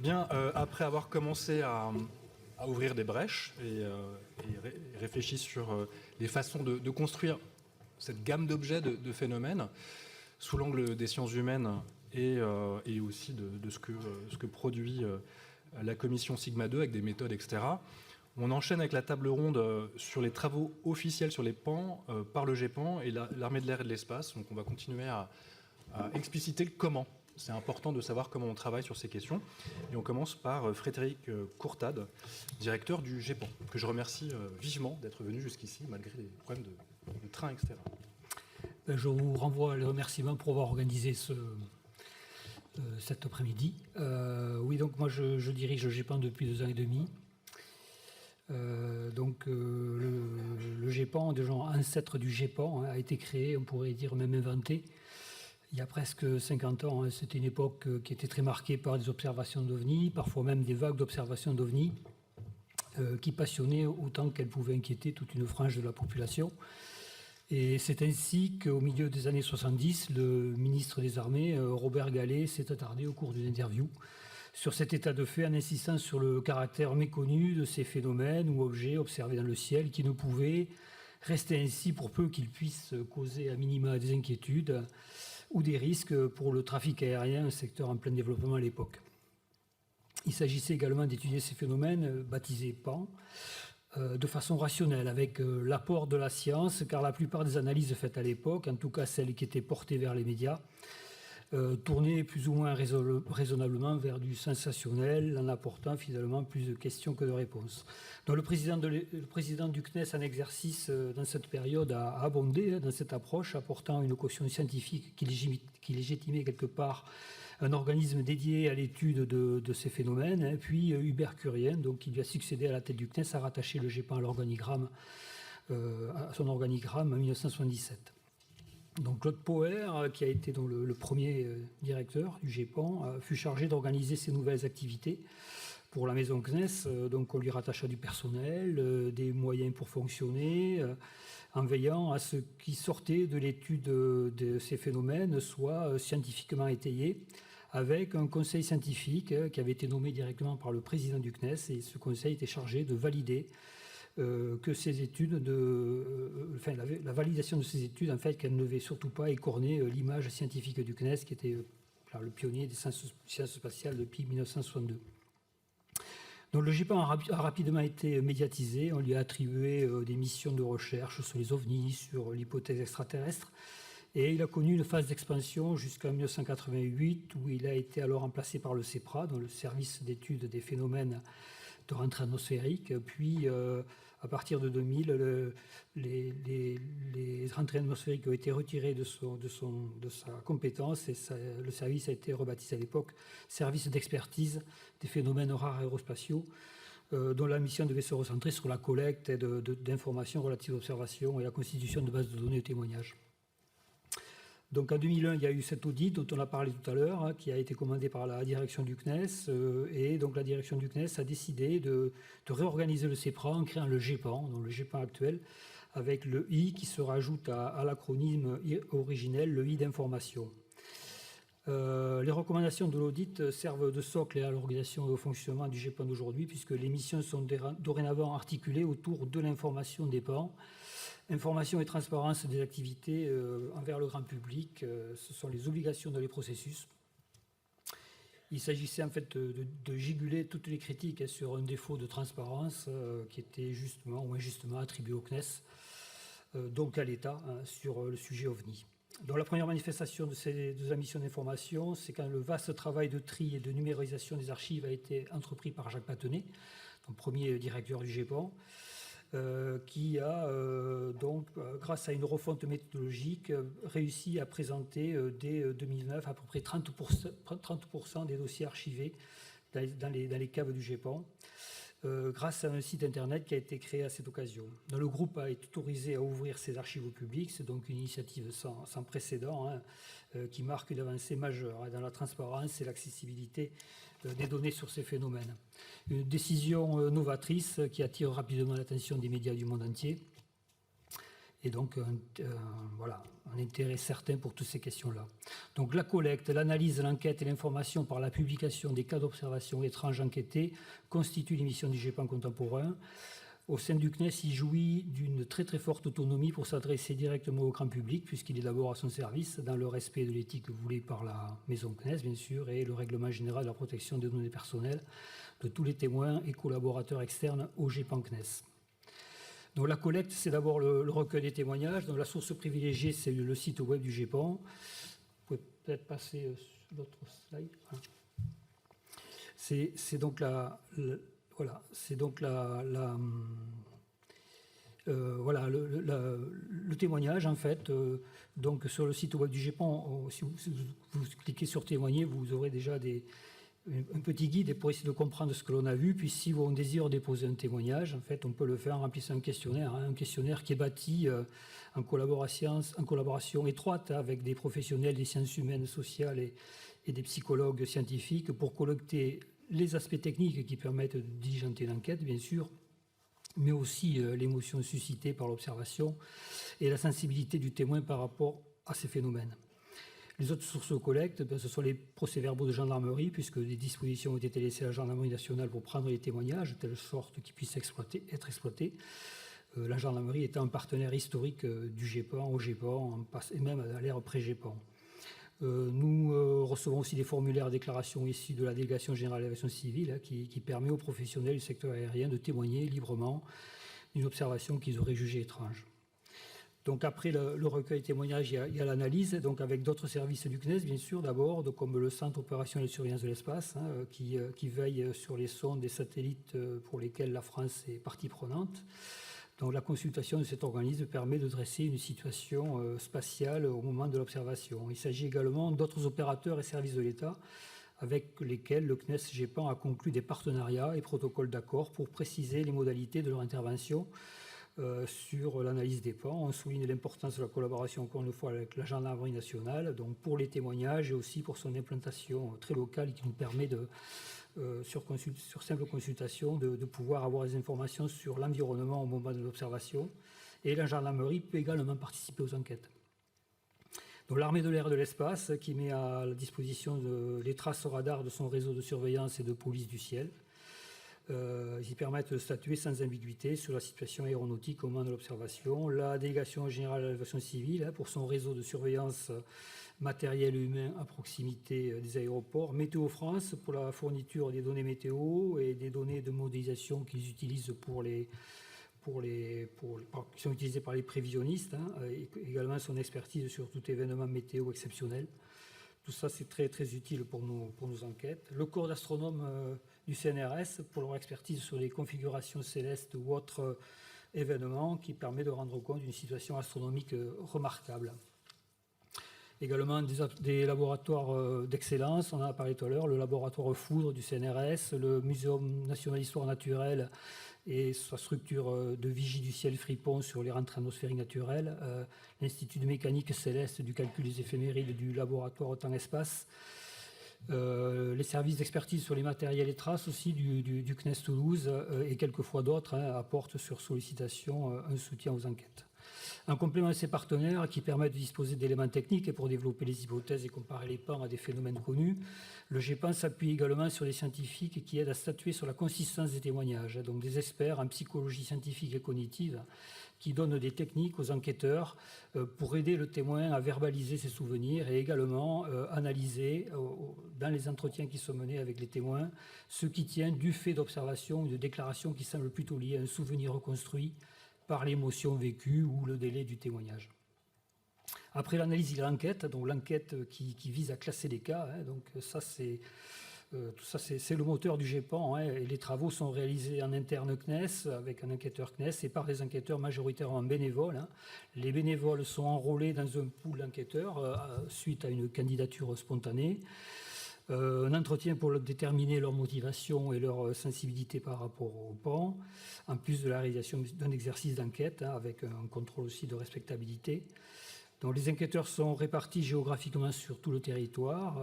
Bien, après avoir commencé à ouvrir des brèches et réfléchi sur les façons de construire cette gamme d'objets, de phénomènes, sous l'angle des sciences humaines et aussi de ce que produit la commission Sigma 2 avec des méthodes, etc. On enchaîne avec la table ronde sur les travaux officiels sur les PAN par le GEPAN et l'armée de l'air et de l'espace. Donc on va continuer à expliciter le comment. C'est important de savoir comment on travaille sur ces questions. Et on commence par Frédéric Courtade, directeur du GEPAN, que je remercie vivement d'être venu jusqu'ici, malgré les problèmes de train, etc. Je vous renvoie les remerciements pour avoir organisé cet après-midi. Oui, donc moi je dirige le GEPAN depuis 2 ans et demi. Le GEPAN, déjà ancêtre du GEPAN, a été créé, on pourrait dire même inventé, il y a presque 50 ans. C'était une époque qui était très marquée par des observations d'OVNI, parfois même des vagues d'observations d'OVNI, qui passionnaient autant qu'elles pouvaient inquiéter toute une frange de la population. Et c'est ainsi qu'au milieu des années 70, le ministre des Armées, Robert Galet, s'est attardé au cours d'une interview sur cet état de fait en insistant sur le caractère méconnu de ces phénomènes ou objets observés dans le ciel qui ne pouvaient rester ainsi pour peu qu'ils puissent causer à minima des inquiétudes ou des risques pour le trafic aérien, un secteur en plein développement à l'époque. Il s'agissait également d'étudier ces phénomènes, baptisés PAN, de façon rationnelle, avec l'apport de la science, car la plupart des analyses faites à l'époque, en tout cas celles qui étaient portées vers les médias, tournaient plus ou moins raisonnablement vers du sensationnel, en apportant finalement plus de questions que de réponses. Donc le président du CNES en exercice dans cette période a abondé dans cette approche, apportant une caution scientifique qui légitimait quelque part un organisme dédié à l'étude de ces phénomènes, puis Hubert Curien, donc, qui lui a succédé à la tête du CNES, a rattaché le GEPAN à son organigramme en 1977. Donc Claude Poher, qui a été donc le premier directeur du GEPAN, fut chargé d'organiser ces nouvelles activités pour la maison CNES. Donc on lui rattacha du personnel, des moyens pour fonctionner, en veillant à ce qui sortait de l'étude de ces phénomènes soit scientifiquement étayé, avec un conseil scientifique qui avait été nommé directement par le président du CNES, et ce conseil était chargé de valider que ces études, la validation de ces études, en fait, qu'elles ne devaient surtout pas écorner l'image scientifique du CNES, qui était le pionnier des sciences spatiales depuis 1962. Donc le GEPAN a rapidement été médiatisé. On lui a attribué des missions de recherche sur les ovnis, sur l'hypothèse extraterrestre. Et il a connu une phase d'expansion jusqu'en 1988, où il a été alors remplacé par le CEPRA, dans le service d'études des phénomènes de rentrée atmosphérique. Puis, à partir de 2000, les rentrées atmosphériques ont été retirées de sa compétence, et le service a été rebaptisé à l'époque Service d'expertise des phénomènes rares aérospatiaux, dont la mission devait se recentrer sur la collecte d'informations relatives aux observations et la constitution de bases de données et de témoignages. Donc en 2001, il y a eu cet audit dont on a parlé tout à l'heure, qui a été commandé par la direction du CNES. Et donc la direction du CNES a décidé de réorganiser le CEPRA en créant le GEPAN, donc le GEPAN actuel, avec le I qui se rajoute à l'acronyme originel, le I d'information. Les recommandations de l'audit servent de socle à l'organisation et au fonctionnement du GEPAN d'aujourd'hui, puisque les missions sont dorénavant articulées autour de l'information des PAN. Information et transparence des activités envers le grand public, ce sont les obligations dans les processus. Il s'agissait en fait de juguler toutes les critiques sur un défaut de transparence qui était justement ou injustement attribué au CNES, donc à l'État, sur le sujet OVNI. Donc la première manifestation de la mission d'information, c'est quand le vaste travail de tri et de numérisation des archives a été entrepris par Jacques Patenay, donc premier directeur du GEPAN, qui a donc, grâce à une refonte méthodologique, réussi à présenter dès 2009 à peu près 30% des dossiers archivés dans les caves du GEPAN, grâce à un site internet qui a été créé à cette occasion. Donc, le groupe a été autorisé à ouvrir ses archives au public. C'est donc une initiative sans précédent, qui marque une avancée majeure dans la transparence et l'accessibilité des données sur ces phénomènes. Une décision novatrice qui attire rapidement l'attention des médias du monde entier. et donc voilà, un intérêt certain pour toutes ces questions-là. Donc la collecte, l'analyse, l'enquête et l'information par la publication des cas d'observation étranges enquêtés constituent les missions du GEPAN contemporain. Au sein du CNES, il jouit d'une très très forte autonomie pour s'adresser directement au grand public, puisqu'il est d'abord à son service, dans le respect de l'éthique voulue par la maison CNES, bien sûr, et le règlement général de la protection des données personnelles de tous les témoins et collaborateurs externes au GEPAN CNES. Donc la collecte, c'est d'abord le recueil des témoignages. Donc la source privilégiée, c'est le site web du GEPAN. Vous pouvez peut-être passer l'autre slide. C'est donc voilà, c'est donc voilà, le témoignage, en fait. Donc sur le site web du GEPAN, si vous cliquez sur témoigner, vous aurez déjà un petit guide pour essayer de comprendre ce que l'on a vu. Puis si on désire déposer un témoignage, en fait, on peut le faire en remplissant un questionnaire qui est bâti en collaboration étroite avec des professionnels des sciences humaines, sociales et des psychologues scientifiques pour collecter les aspects techniques qui permettent de diligenter l'enquête, bien sûr, mais aussi l'émotion suscitée par l'observation et la sensibilité du témoin par rapport à ces phénomènes. Les autres sources de collecte, ce sont les procès-verbaux de gendarmerie, puisque des dispositions ont été laissées à la gendarmerie nationale pour prendre les témoignages, de telle sorte qu'ils puissent être exploités. La gendarmerie étant un partenaire historique du GEPAN, au GEPAN, et même à l'ère pré-GEPAN. Nous recevons aussi des formulaires de déclaration issus de la Délégation générale de l'aviation civile qui permet aux professionnels du secteur aérien de témoigner librement d'une observation qu'ils auraient jugée étrange. Donc après le recueil de témoignages, il y a l'analyse, donc avec d'autres services du CNES, bien sûr, d'abord, comme le Centre opérationnel de surveillance de l'espace, qui veille sur les sondes des satellites pour lesquels la France est partie prenante. Donc la consultation de cet organisme permet de dresser une situation spatiale au moment de l'observation. Il s'agit également d'autres opérateurs et services de l'État avec lesquels le CNES GEPAN a conclu des partenariats et protocoles d'accord pour préciser les modalités de leur intervention sur l'analyse des pans. On souligne l'importance de la collaboration, encore une fois, avec la gendarmerie nationale, donc pour les témoignages et aussi pour son implantation très locale qui nous permet sur simple consultation de pouvoir avoir des informations sur l'environnement au moment de l'observation. Et la gendarmerie peut également participer aux enquêtes. Donc l'armée de l'air et de l'espace qui met à la disposition les traces radar de son réseau de surveillance et de police du ciel. Ils permettent de statuer sans ambiguïté sur la situation aéronautique au moment de l'observation. La Délégation générale de l'aviation civile pour son réseau de surveillance matériel et humain à proximité des aéroports. Météo France pour la fourniture des données météo et des données de modélisation qu'ils utilisent qui sont utilisées par les prévisionnistes, et également son expertise sur tout événement météo exceptionnel. Tout ça, c'est très, très utile pour nos enquêtes. Le corps d'astronomes du CNRS pour leur expertise sur les configurations célestes ou autres événements qui permet de rendre compte d'une situation astronomique remarquable. Également des laboratoires d'excellence, on en a parlé tout à l'heure, le laboratoire Foudre du CNRS, le Muséum national d'histoire naturelle et sa structure de vigie du ciel Fripon sur les rentrées atmosphériques naturelles, l'Institut de mécanique céleste du calcul des éphémérides du laboratoire temps-espace, les services d'expertise sur les matériels et traces aussi du CNES Toulouse et quelquefois d'autres apportent sur sollicitation un soutien aux enquêtes. En complément de ces partenaires qui permettent de disposer d'éléments techniques et pour développer les hypothèses et comparer les pans à des phénomènes connus, le GEPAN s'appuie également sur des scientifiques qui aident à statuer sur la consistance des témoignages, donc des experts en psychologie scientifique et cognitive qui donnent des techniques aux enquêteurs pour aider le témoin à verbaliser ses souvenirs et également analyser dans les entretiens qui sont menés avec les témoins ce qui tient du fait d'observation ou de déclaration qui semble plutôt lié à un souvenir reconstruit par l'émotion vécue ou le délai du témoignage. Après l'analyse, il y a l'enquête, donc l'enquête qui vise à classer les cas. Donc ça, tout ça, c'est le moteur du GEPAN. Et les travaux sont réalisés en interne CNES, avec un enquêteur CNES, et par des enquêteurs majoritairement bénévoles. Les bénévoles sont enrôlés dans un pool d'enquêteurs suite à une candidature spontanée. Un entretien pour déterminer leur motivation et leur sensibilité par rapport au PAN, en plus de la réalisation d'un exercice d'enquête avec un contrôle aussi de respectabilité. Donc, les enquêteurs sont répartis géographiquement sur tout le territoire.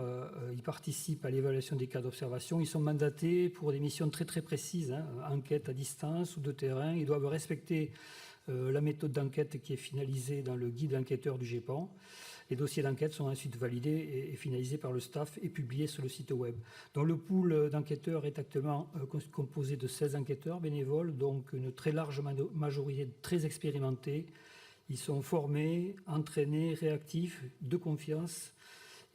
Ils participent à l'évaluation des cas d'observation. Ils sont mandatés pour des missions très très précises, enquête à distance ou de terrain. Ils doivent respecter la méthode d'enquête qui est finalisée dans le guide enquêteur du GEPAN. Les dossiers d'enquête sont ensuite validés et finalisés par le staff et publiés sur le site web. Donc le pool d'enquêteurs est actuellement composé de 16 enquêteurs bénévoles, donc une très large majorité très expérimentés. Ils sont formés, entraînés, réactifs, de confiance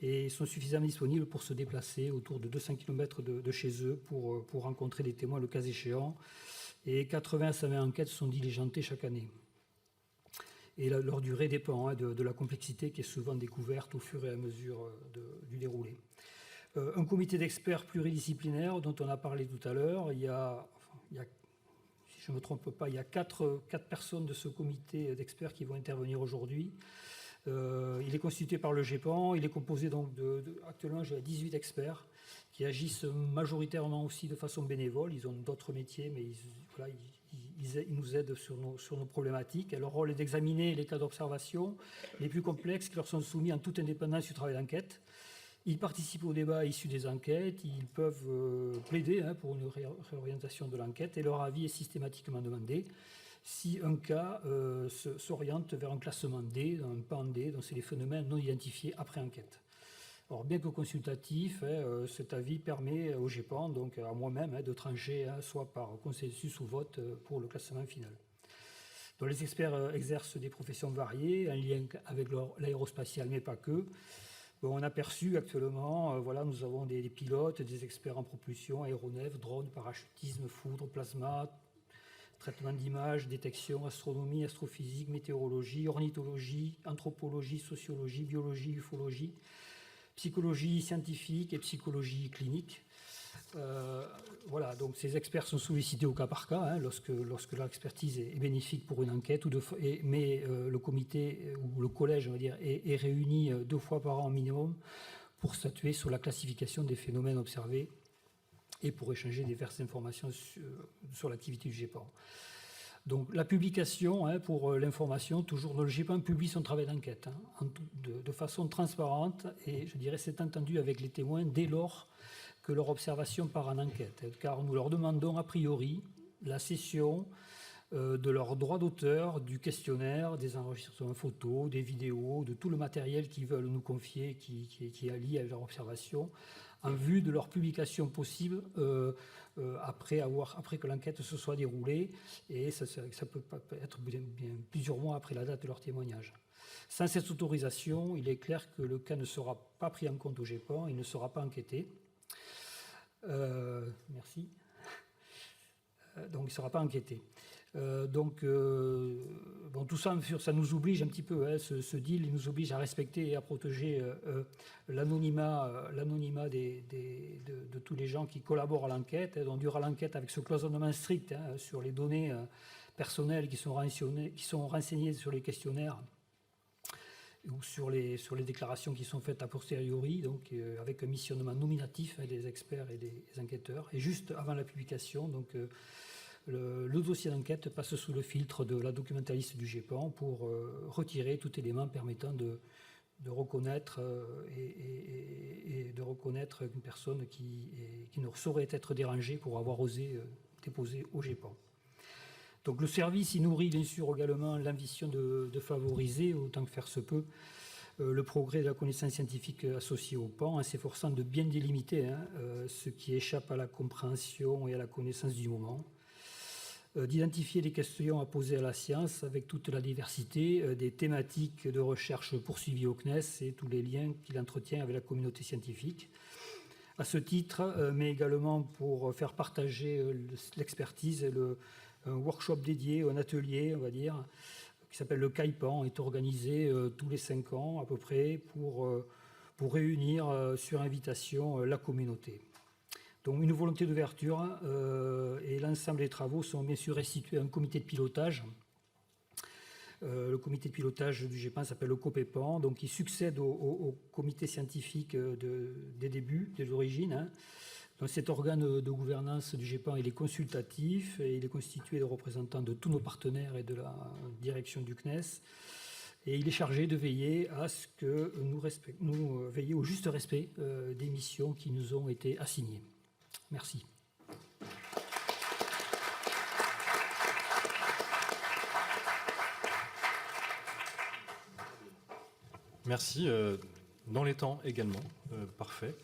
et sont suffisamment disponibles pour se déplacer autour de 200 km de chez eux pour rencontrer des témoins le cas échéant. Et 80 à 120 enquêtes sont diligentées chaque année. Et leur durée dépend de la complexité qui est souvent découverte au fur et à mesure du déroulé. Un comité d'experts pluridisciplinaire dont on a parlé tout à l'heure, il y a, si je ne me trompe pas, il y a quatre personnes de ce comité d'experts qui vont intervenir aujourd'hui. Il est constitué par le GEPAN, il est composé donc actuellement j'ai 18 experts qui agissent majoritairement aussi de façon bénévole. Ils ont d'autres métiers, mais ils nous aident sur nos problématiques. Et leur rôle est d'examiner les cas d'observation les plus complexes qui leur sont soumis en toute indépendance du travail d'enquête. Ils participent au débat issu des enquêtes, ils peuvent plaider pour une réorientation de l'enquête et leur avis est systématiquement demandé si un cas s'oriente vers un classement D, un pan D, donc c'est les phénomènes non identifiés après enquête. Alors, bien que consultatif, cet avis permet au GEPAN, donc à moi-même, de trancher soit par consensus ou vote pour le classement final. Donc, les experts exercent des professions variées, en lien avec l'aérospatiale, mais pas que. Bon, on a perçu actuellement, nous avons des pilotes, des experts en propulsion, aéronefs, drones, parachutisme, foudre, plasma, traitement d'images, détection, astronomie, astrophysique, météorologie, ornithologie, anthropologie, sociologie, biologie, ufologie, psychologie scientifique et psychologie clinique. Donc ces experts sont sollicités au cas par cas lorsque leur expertise est bénéfique pour une enquête, mais le comité ou le collège, on va dire, est réuni 2 fois par an minimum pour statuer sur la classification des phénomènes observés et pour échanger diverses informations sur l'activité du GEPAN. Donc la publication, pour l'information, toujours le GEPAN publie son travail d'enquête de façon transparente et je dirais c'est entendu avec les témoins dès lors que leur observation part en enquête, car nous leur demandons a priori la cession de leurs droits d'auteur, du questionnaire, des enregistrements photos, des vidéos, de tout le matériel qu'ils veulent nous confier qui est lié à leur observation, en vue de leur publication possible après que l'enquête se soit déroulée, et ça peut être bien plusieurs mois après la date de leur témoignage. Sans cette autorisation, il est clair que le cas ne sera pas pris en compte au GEPAN, il ne sera pas enquêté. Merci. Donc il ne sera pas enquêté. Tout ça, ça nous oblige un petit peu, ce deal, il nous oblige à respecter et à protéger l'anonymat de tous les gens qui collaborent à l'enquête. Donc durant l'enquête, avec ce cloisonnement strict sur les données personnelles qui sont renseignées sur les questionnaires ou sur les déclarations qui sont faites a posteriori, donc avec un missionnement nominatif des experts et des enquêteurs. Et juste avant la publication, donc le dossier d'enquête passe sous le filtre de la documentaliste du GEPAN pour retirer tout élément permettant de reconnaître et de reconnaître une personne qui ne saurait être dérangée pour avoir osé déposer au GEPAN. Donc le service y nourrit bien sûr également l'ambition de favoriser, autant que faire se peut, le progrès de la connaissance scientifique associée au PAN, en s'efforçant de bien délimiter ce qui échappe à la compréhension et à la connaissance du moment, d'identifier les questions à poser à la science avec toute la diversité des thématiques de recherche poursuivies au CNES et tous les liens qu'il entretient avec la communauté scientifique. À ce titre, mais également pour faire partager l'expertise, un workshop dédié, un atelier, on va dire, qui s'appelle le CAIPAN, est organisé tous les 5 ans à peu près pour réunir sur invitation la communauté. Donc une volonté d'ouverture et l'ensemble des travaux sont bien sûr restitués à un comité de pilotage. Le comité de pilotage du GEPAN s'appelle le COPEPAN, donc il succède au comité scientifique des débuts, des origines. Donc cet organe de gouvernance du GEPAN, il est consultatif et il est constitué de représentants de tous nos partenaires et de la direction du CNES. Et il est chargé de veiller à ce que nous veillions au juste respect des missions qui nous ont été assignées. Merci. Merci. Dans les temps également. Parfait.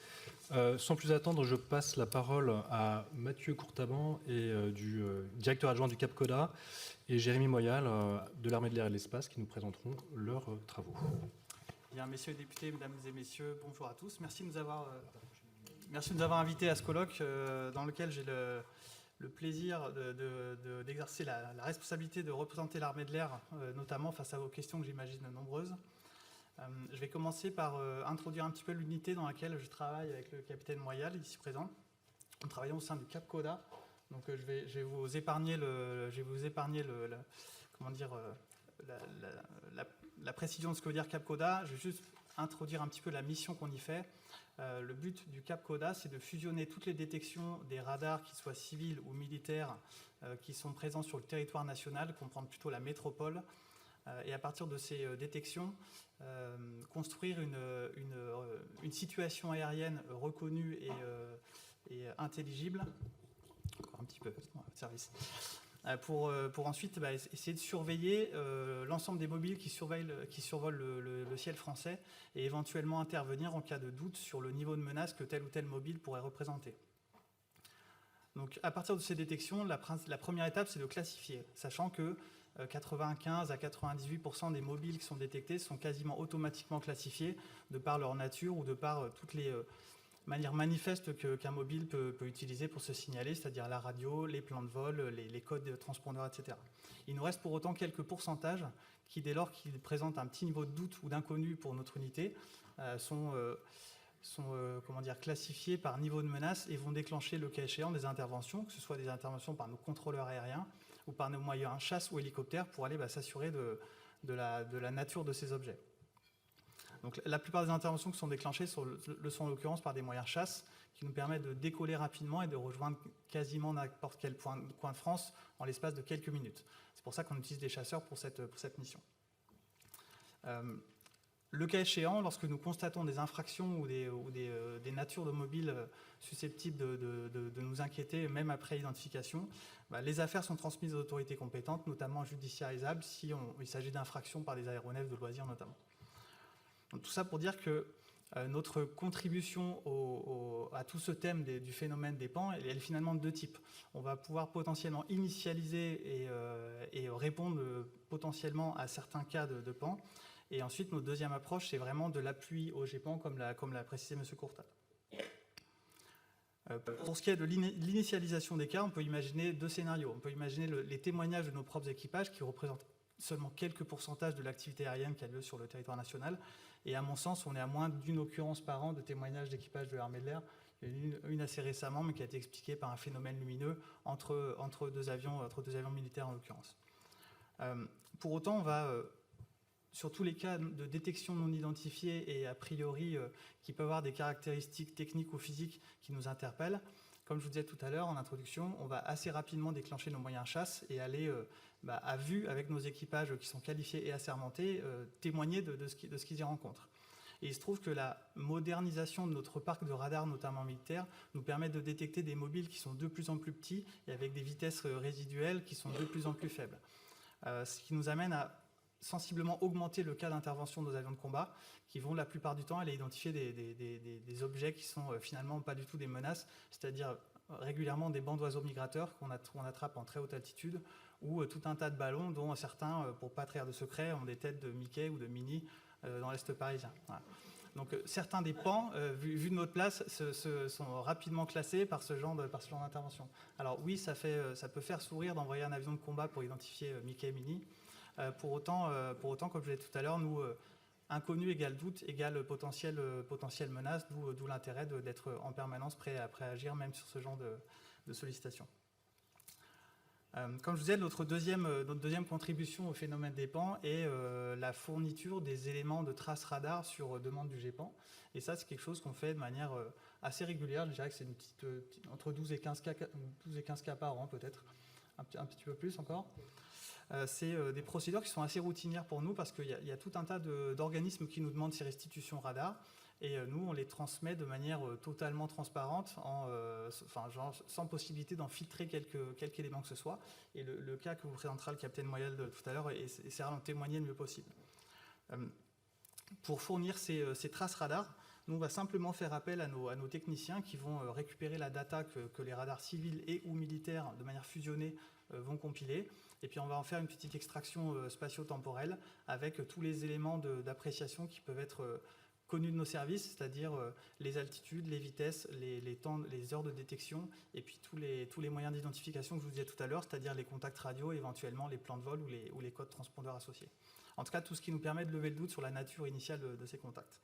Sans plus attendre, je passe la parole à Mathieu Courtaban, du directeur adjoint du CAPCODA, et Jérémy Moyal de l'Armée de l'air et de l'espace qui nous présenteront leurs travaux. Bien, messieurs les députés, mesdames et messieurs, bonjour à tous. Merci de nous avoir invités à ce colloque dans lequel j'ai le plaisir d'exercer la responsabilité de représenter l'armée de l'air, notamment face à vos questions que j'imagine nombreuses. Je vais commencer par introduire un petit peu l'unité dans laquelle je travaille avec le capitaine Moyal, ici présent. Nous travaillons au sein du CAPCODA. Donc je vais vous épargner la précision de ce que veut dire CAPCODA. Je vais juste introduire un petit peu la mission qu'on y fait. Le but du CAPCODA, c'est de fusionner toutes les détections des radars, qu'ils soient civils ou militaires, qui sont présents sur le territoire national, comprendre plutôt la métropole, et à partir de ces détections, construire une situation aérienne reconnue et intelligible. Encore un petit peu, service. Pour ensuite essayer de surveiller l'ensemble des mobiles qui survolent le ciel français et éventuellement intervenir en cas de doute sur le niveau de menace que tel ou tel mobile pourrait représenter. Donc, à partir de ces détections, la première étape, c'est de classifier, sachant que 95 à 98% des mobiles qui sont détectés sont quasiment automatiquement classifiés de par leur nature ou de par toutes les manières manifestes qu'un mobile peut utiliser pour se signaler, c'est-à-dire la radio, les plans de vol, les codes de transpondeurs, etc. Il nous reste pour autant quelques pourcentages qui, dès lors qu'ils présentent un petit niveau de doute ou d'inconnu pour notre unité, sont classifiés par niveau de menace et vont déclencher le cas échéant des interventions, que ce soit des interventions par nos contrôleurs aériens ou par nos moyens chasse ou hélicoptères pour aller s'assurer de la nature de ces objets. Donc, la plupart des interventions qui sont déclenchées le sont en l'occurrence par des moyens chasse qui nous permettent de décoller rapidement et de rejoindre quasiment n'importe quel coin de France en l'espace de quelques minutes. C'est pour ça qu'on utilise des chasseurs pour cette mission. Le cas échéant, lorsque nous constatons des infractions ou des natures de mobiles susceptibles de nous inquiéter, même après identification, les affaires sont transmises aux autorités compétentes, notamment judiciarisables, s'il s'agit d'infractions par des aéronefs de loisirs notamment. Donc, tout ça pour dire que notre contribution à tout ce thème du phénomène des PAN, elle est finalement de deux types. On va pouvoir potentiellement initialiser et répondre potentiellement à certains cas de PAN. Et ensuite, notre deuxième approche, c'est vraiment de l'appui au GEPAN, comme l'a précisé M. Courtal. Pour ce qui est de l'initialisation des cas, on peut imaginer deux scénarios. On peut imaginer les témoignages de nos propres équipages qui représentent seulement quelques pourcentages de l'activité aérienne qui a lieu sur le territoire national. Et à mon sens, on est à moins d'une occurrence par an de témoignages d'équipage de l'armée de l'air. Il y en a une assez récemment, mais qui a été expliquée par un phénomène lumineux entre deux avions militaires en l'occurrence. Pour autant, on va, sur tous les cas de détection non identifiée et a priori qui peuvent avoir des caractéristiques techniques ou physiques qui nous interpellent, comme je vous disais tout à l'heure en introduction, on va assez rapidement déclencher nos moyens chasse et aller à vue avec nos équipages qui sont qualifiés et assermentés, témoigner de ce qu'ils y rencontrent. Et il se trouve que la modernisation de notre parc de radars, notamment militaires, nous permet de détecter des mobiles qui sont de plus en plus petits et avec des vitesses résiduelles qui sont de plus en plus faibles. Ce qui nous amène à sensiblement augmenter le cas d'intervention de nos avions de combat, qui vont la plupart du temps aller identifier des objets qui sont finalement pas du tout des menaces, c'est-à-dire régulièrement des bancs d'oiseaux migrateurs qu'on attrape en très haute altitude, ou tout un tas de ballons dont certains, pour pas trahir de secret, ont des têtes de Mickey ou de Minnie dans l'Est parisien. Voilà. Donc certains des pans, vu de notre place, sont rapidement classés par ce genre d'intervention. Alors oui, ça peut faire sourire d'envoyer un avion de combat pour identifier Mickey et Minnie. Pour autant, comme je l'ai dit tout à l'heure, nous, inconnu égale doute égale potentielle menace, d'où l'intérêt d'être en permanence prêt à agir même sur ce genre de sollicitation. Comme je vous disais, notre deuxième contribution au phénomène des PAN est la fourniture des éléments de traces radar sur demande du GEPAN. Et ça, c'est quelque chose qu'on fait de manière assez régulière. Je dirais que c'est entre 12 et 15 cas par an, peut-être, un petit peu plus encore. C'est des procédures qui sont assez routinières pour nous parce qu'il y a tout un tas d'organismes qui nous demandent ces restitutions radar. Et nous, on les transmet de manière totalement transparente, sans possibilité d'en filtrer quelque élément que ce soit. Et le cas que vous présentera le capitaine Moyal tout à l'heure essaiera d'en témoigner le mieux possible. Pour fournir ces traces radars, nous, on va simplement faire appel à nos techniciens qui vont récupérer la data que les radars civils et ou militaires, de manière fusionnée, vont compiler. Et puis, on va en faire une petite extraction spatio-temporelle avec tous les éléments d'appréciation qui peuvent être connus de nos services, c'est-à-dire les altitudes, les vitesses, les temps, les heures de détection, et puis tous les moyens d'identification que je vous disais tout à l'heure, c'est-à-dire les contacts radio, éventuellement les plans de vol ou les codes transpondeurs associés. En tout cas, tout ce qui nous permet de lever le doute sur la nature initiale de ces contacts.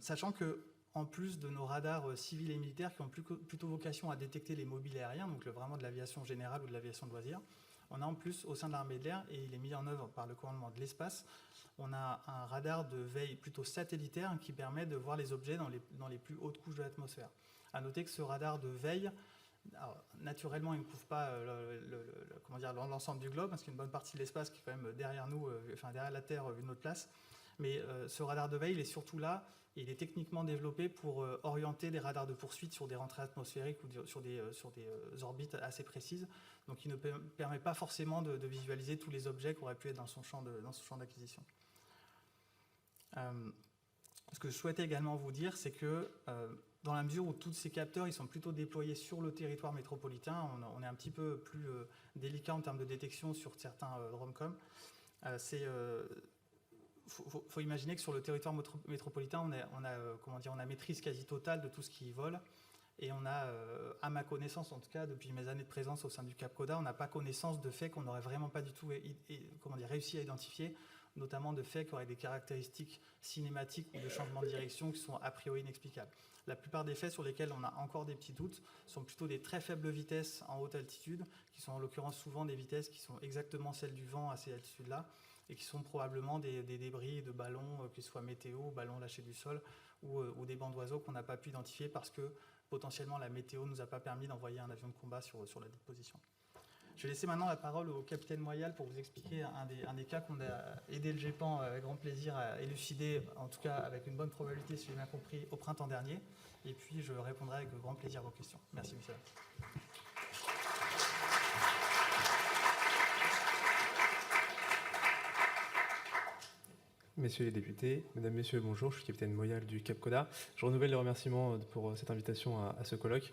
Sachant que, en plus de nos radars civils et militaires qui ont plutôt vocation à détecter les mobiles aériens, donc vraiment de l'aviation générale ou de l'aviation de loisirs, on a en plus au sein de l'armée de l'air, et il est mis en œuvre par le commandement de l'espace, on a un radar de veille plutôt satellitaire qui permet de voir les objets dans les plus hautes couches de l'atmosphère. À noter que ce radar de veille, alors, naturellement, il ne couvre pas l'ensemble du globe, parce qu'il y a une bonne partie de l'espace qui est quand même derrière nous, derrière la Terre, une autre place. Mais ce radar de veille, il est surtout là, et il est techniquement développé pour orienter des radars de poursuite sur des rentrées atmosphériques ou sur des orbites assez précises. Donc il ne permet pas forcément de visualiser tous les objets qui auraient pu être dans son champ d'acquisition. Ce que je souhaitais également vous dire, c'est que dans la mesure où tous ces capteurs ils sont plutôt déployés sur le territoire métropolitain, on est un petit peu plus délicat en termes de détection sur certains DROMCOM. Faut imaginer que sur le territoire métropolitain, on a maîtrise quasi totale de tout ce qui vole. Et on a, à ma connaissance, en tout cas, depuis mes années de présence au sein du CAPCODA, on n'a pas connaissance de faits qu'on n'aurait vraiment pas du tout réussi à identifier, notamment de faits qui auraient des caractéristiques cinématiques ou de changement de direction qui sont a priori inexplicables. La plupart des faits sur lesquels on a encore des petits doutes sont plutôt des très faibles vitesses en haute altitude, qui sont en l'occurrence souvent des vitesses qui sont exactement celles du vent à ces altitudes-là, et qui sont probablement des débris de ballons, qu'ils soient météo, ballons lâchés du sol, ou des bancs d'oiseaux qu'on n'a pas pu identifier parce que potentiellement la météo ne nous a pas permis d'envoyer un avion de combat sur la dite position. Je vais laisser maintenant la parole au capitaine Moyal pour vous expliquer un des cas qu'on a aidé le GEPAN avec grand plaisir à élucider, en tout cas avec une bonne probabilité, si j'ai bien compris, au printemps dernier. Et puis je répondrai avec grand plaisir à vos questions. Merci, monsieur. Messieurs les députés, mesdames, messieurs, bonjour, je suis capitaine Moyal du CAPCODA. Je renouvelle les remerciements pour cette invitation à ce colloque.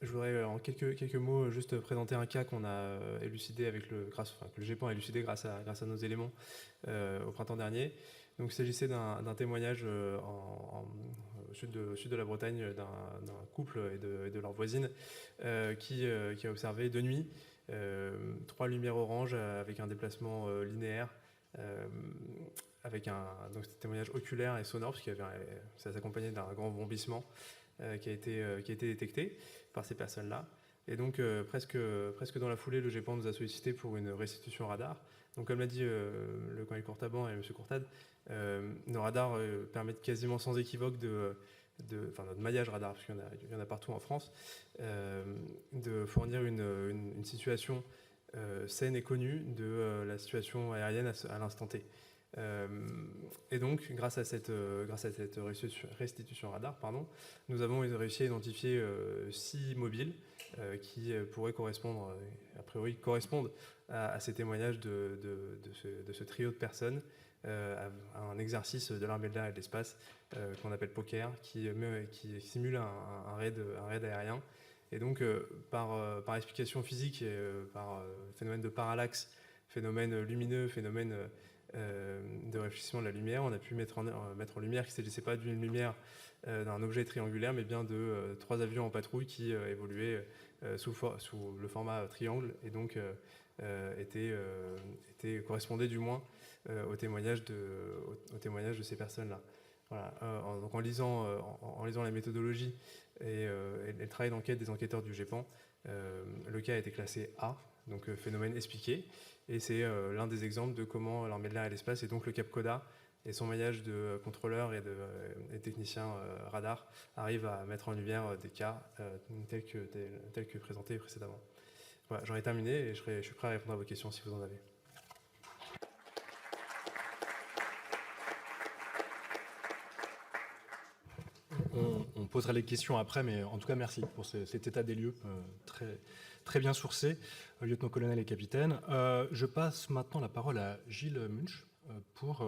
Je voudrais en quelques mots juste présenter un cas qu'on a élucidé que le GEPAN a élucidé grâce à nos éléments au printemps dernier. Donc, il s'agissait d'un témoignage au sud de la Bretagne d'un couple et de leur voisine qui a observé de nuit 3 lumières oranges avec un déplacement linéaire. Avec donc c'était un témoignage oculaire et sonore, parce ça s'accompagnait d'un grand vrombissement qui a été détecté par ces personnes-là. Et donc, presque dans la foulée, le GEPAN nous a sollicité pour une restitution radar. Donc, comme l'a dit le colonel Courtaban et M. Courtade, nos radars permettent quasiment sans équivoque notre maillage radar, parce qu'il y en a partout en France, de fournir une situation saine et connue de la situation aérienne à l'instant T. Et donc, grâce à cette restitution radar, nous avons réussi à identifier 6 mobiles qui pourraient correspondre, a priori, correspondent à ces témoignages de ce trio de personnes, à un exercice de l'armée de l'air et de l'espace qu'on appelle POCAIR, qui simule un raid aérien. Et donc, par explication physique et par phénomène de parallaxe, phénomène lumineux, phénomène de réfléchissement de la lumière, on a pu mettre en lumière qu'il ne s'agissait pas d'une lumière d'un objet triangulaire, mais bien de 3 avions en patrouille qui évoluaient sous le format triangle, et donc correspondaient du moins au témoignage de ces personnes-là. Voilà. Donc en lisant la méthodologie et le travail d'enquête des enquêteurs du GEPAN, le cas a été classé A, donc phénomène expliqué, et c'est l'un des exemples de comment l'armée de l'air et l'espace, et donc le CAPCODA et son maillage de contrôleurs et de techniciens radar arrivent à mettre en lumière des cas tels que présentés précédemment. Voilà, j'en ai terminé et je suis prêt à répondre à vos questions si vous en avez. On posera les questions après, mais en tout cas, merci pour cet état des lieux très bien sourcé, lieutenant-colonel et capitaine. Je passe maintenant la parole à Gilles Munch, pour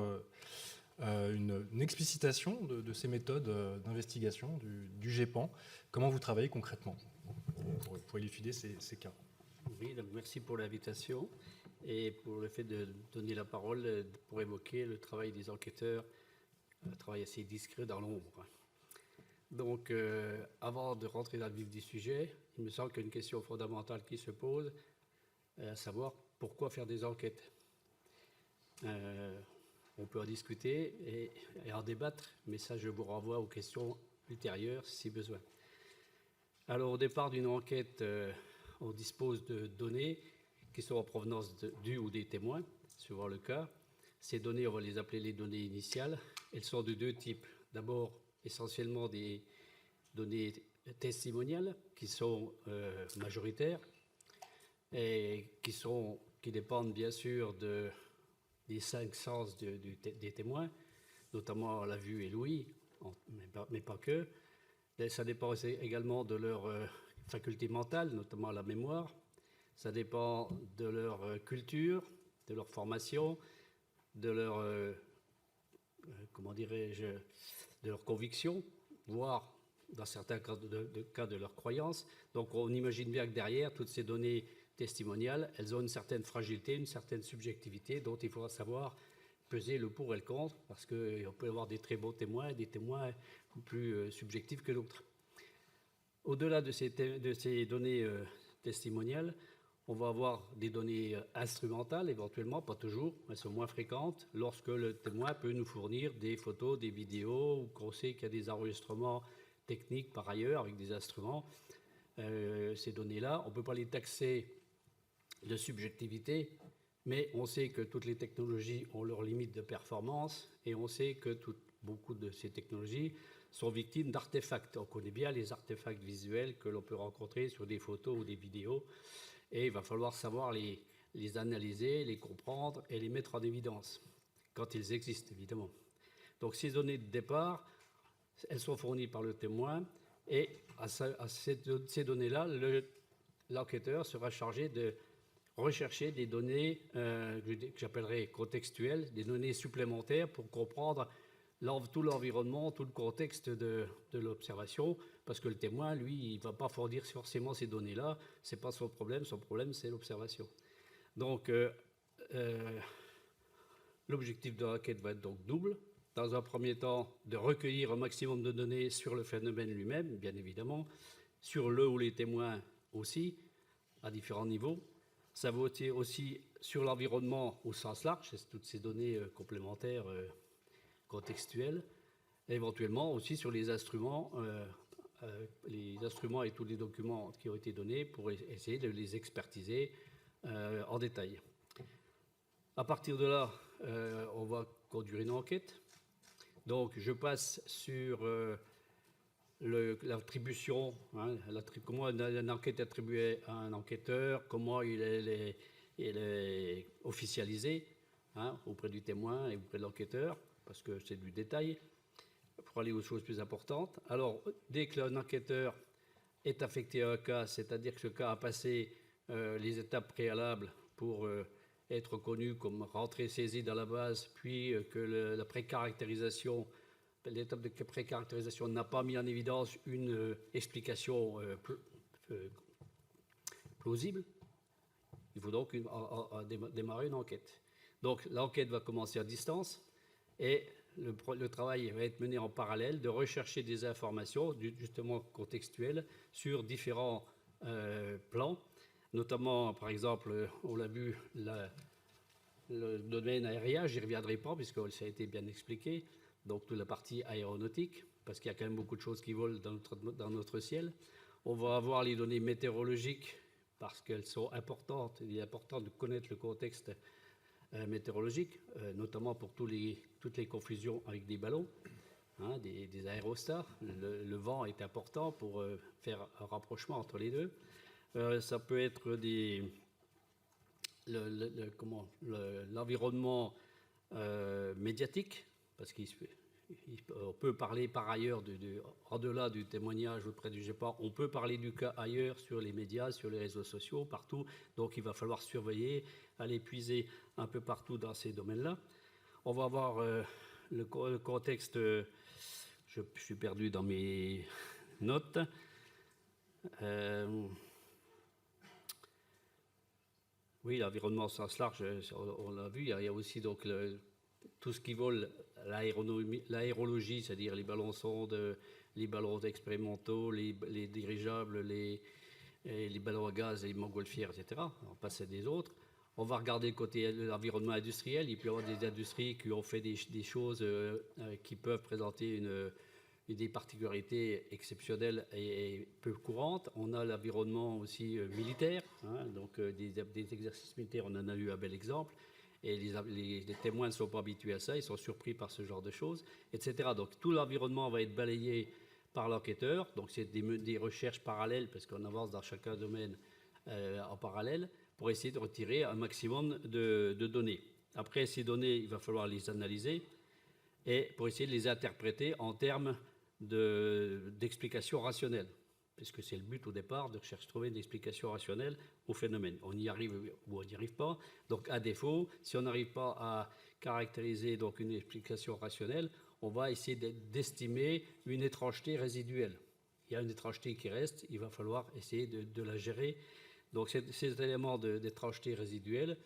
une explicitation de ces méthodes d'investigation du GEPAN. Comment vous travaillez concrètement pour élucider ces cas? Oui, donc merci pour l'invitation et pour le fait de donner la parole pour évoquer le travail des enquêteurs, un travail assez discret dans l'ombre. Donc, avant de rentrer dans le vif du sujet, il me semble qu'il y a une question fondamentale qui se pose, à savoir pourquoi faire des enquêtes. On peut en discuter et en débattre, mais ça, je vous renvoie aux questions ultérieures si besoin. Alors, au départ d'une enquête, on dispose de données qui sont en provenance du ou des témoins, suivant le cas. Ces données, on va les appeler les données initiales. Elles sont de deux types. D'abord, essentiellement des données testimoniales qui sont majoritaires et qui dépendent bien sûr des 5 sens des témoins, notamment la vue et l'ouïe, mais pas que. Ça dépend également de leur faculté mentale, notamment la mémoire. Ça dépend de leur culture, de leur formation, de leur, comment dirais-je, de leur conviction, voire dans certains cas de leur croyance. Donc on imagine bien que derrière, toutes ces données testimoniales, elles ont une certaine fragilité, une certaine subjectivité dont il faudra savoir peser le pour et le contre, parce qu'on peut avoir des très bons témoins et des témoins plus subjectifs que d'autres. Au-delà de ces données testimoniales, on va avoir des données instrumentales, éventuellement, pas toujours, elles sont moins fréquentes, lorsque le témoin peut nous fournir des photos, des vidéos, ou qu'on sait qu'il y a des enregistrements techniques par ailleurs avec des instruments. Ces données-là, on ne peut pas les taxer de subjectivité, mais on sait que toutes les technologies ont leurs limites de performance et on sait que beaucoup de ces technologies sont victimes d'artefacts. On connaît bien les artefacts visuels que l'on peut rencontrer sur des photos ou des vidéos et il va falloir savoir les analyser, les comprendre et les mettre en évidence, quand ils existent évidemment. Donc ces données de départ, elles sont fournies par le témoin et à ces données-là, l'enquêteur sera chargé de rechercher des données que j'appellerais contextuelles, des données supplémentaires pour comprendre tout l'environnement, tout le contexte de l'observation, parce que le témoin, lui, il ne va pas fournir forcément ces données-là, ce n'est pas son problème c'est l'observation. Donc, l'objectif de l'enquête va être donc double. Dans un premier temps, de recueillir un maximum de données sur le phénomène lui-même, bien évidemment, sur le ou les témoins aussi, à différents niveaux. Ça va aussi sur l'environnement au sens large, c'est toutes ces données complémentaires contextuelles, et éventuellement aussi sur les instruments et tous les documents qui ont été donnés pour essayer de les expertiser en détail. À partir de là, on va conduire une enquête. Donc, je passe sur l'attribution, comment une enquête est attribuée à un enquêteur, comment il est officialisé auprès du témoin et auprès de l'enquêteur, parce que c'est du détail, pour aller aux choses plus importantes. Alors, dès qu'un enquêteur est affecté à un cas, c'est-à-dire que ce cas a passé les étapes préalables pour être connu comme rentrée saisie dans la base, puis que la précaractérisation, l'étape de précaractérisation n'a pas mis en évidence une explication plausible, il faut donc démarrer une enquête. Donc l'enquête va commencer à distance et le travail va être mené en parallèle de rechercher des informations justement contextuelles sur différents plans, notamment par exemple, on l'a vu, le domaine aérien, j'y reviendrai pas puisque ça a été bien expliqué, donc toute la partie aéronautique, parce qu'il y a quand même beaucoup de choses qui volent dans notre ciel. On va avoir les données météorologiques parce qu'elles sont importantes. Il est important de connaître le contexte météorologique, notamment pour toutes les confusions avec des ballons, des aérostats. Le vent est important pour faire un rapprochement entre les deux. Ça peut être l'environnement médiatique, parce qu'on peut parler par ailleurs, en-delà du témoignage auprès du GEPAN, on peut parler du cas ailleurs sur les médias, sur les réseaux sociaux, partout. Donc il va falloir surveiller, aller puiser un peu partout dans ces domaines-là. on va avoir le contexte. Je suis perdu dans mes notes. Oui, l'environnement au sens large, on l'a vu. Il y a aussi donc tout ce qui vole, l'aérologie, c'est-à-dire les ballons sondes, les ballons expérimentaux, les dirigeables, les ballons à gaz, les montgolfières, etc. On passe à des autres. On va regarder le côté de l'environnement industriel. Il peut y avoir des industries qui ont fait des choses qui peuvent présenter des particularités exceptionnelles et peu courantes. On a l'environnement aussi militaire, hein, donc des exercices militaires, on en a eu un bel exemple. Et les témoins ne sont pas habitués à ça, ils sont surpris par ce genre de choses, etc. Donc tout l'environnement va être balayé par l'enquêteur. Donc c'est des recherches parallèles, parce qu'on avance dans chacun domaine en parallèle, pour essayer de retirer un maximum de données. Après, ces données, il va falloir les analyser et pour essayer de les interpréter en termes d'explications rationnelles, puisque c'est le but au départ, de chercher à trouver une explication rationnelle au phénomène. On y arrive ou on n'y arrive pas. Donc, à défaut, si on n'arrive pas à caractériser donc une explication rationnelle, on va essayer d'estimer une étrangeté résiduelle. Il y a une étrangeté qui reste, il va falloir essayer de la gérer. Donc, ces éléments d'étrangeté résiduelle,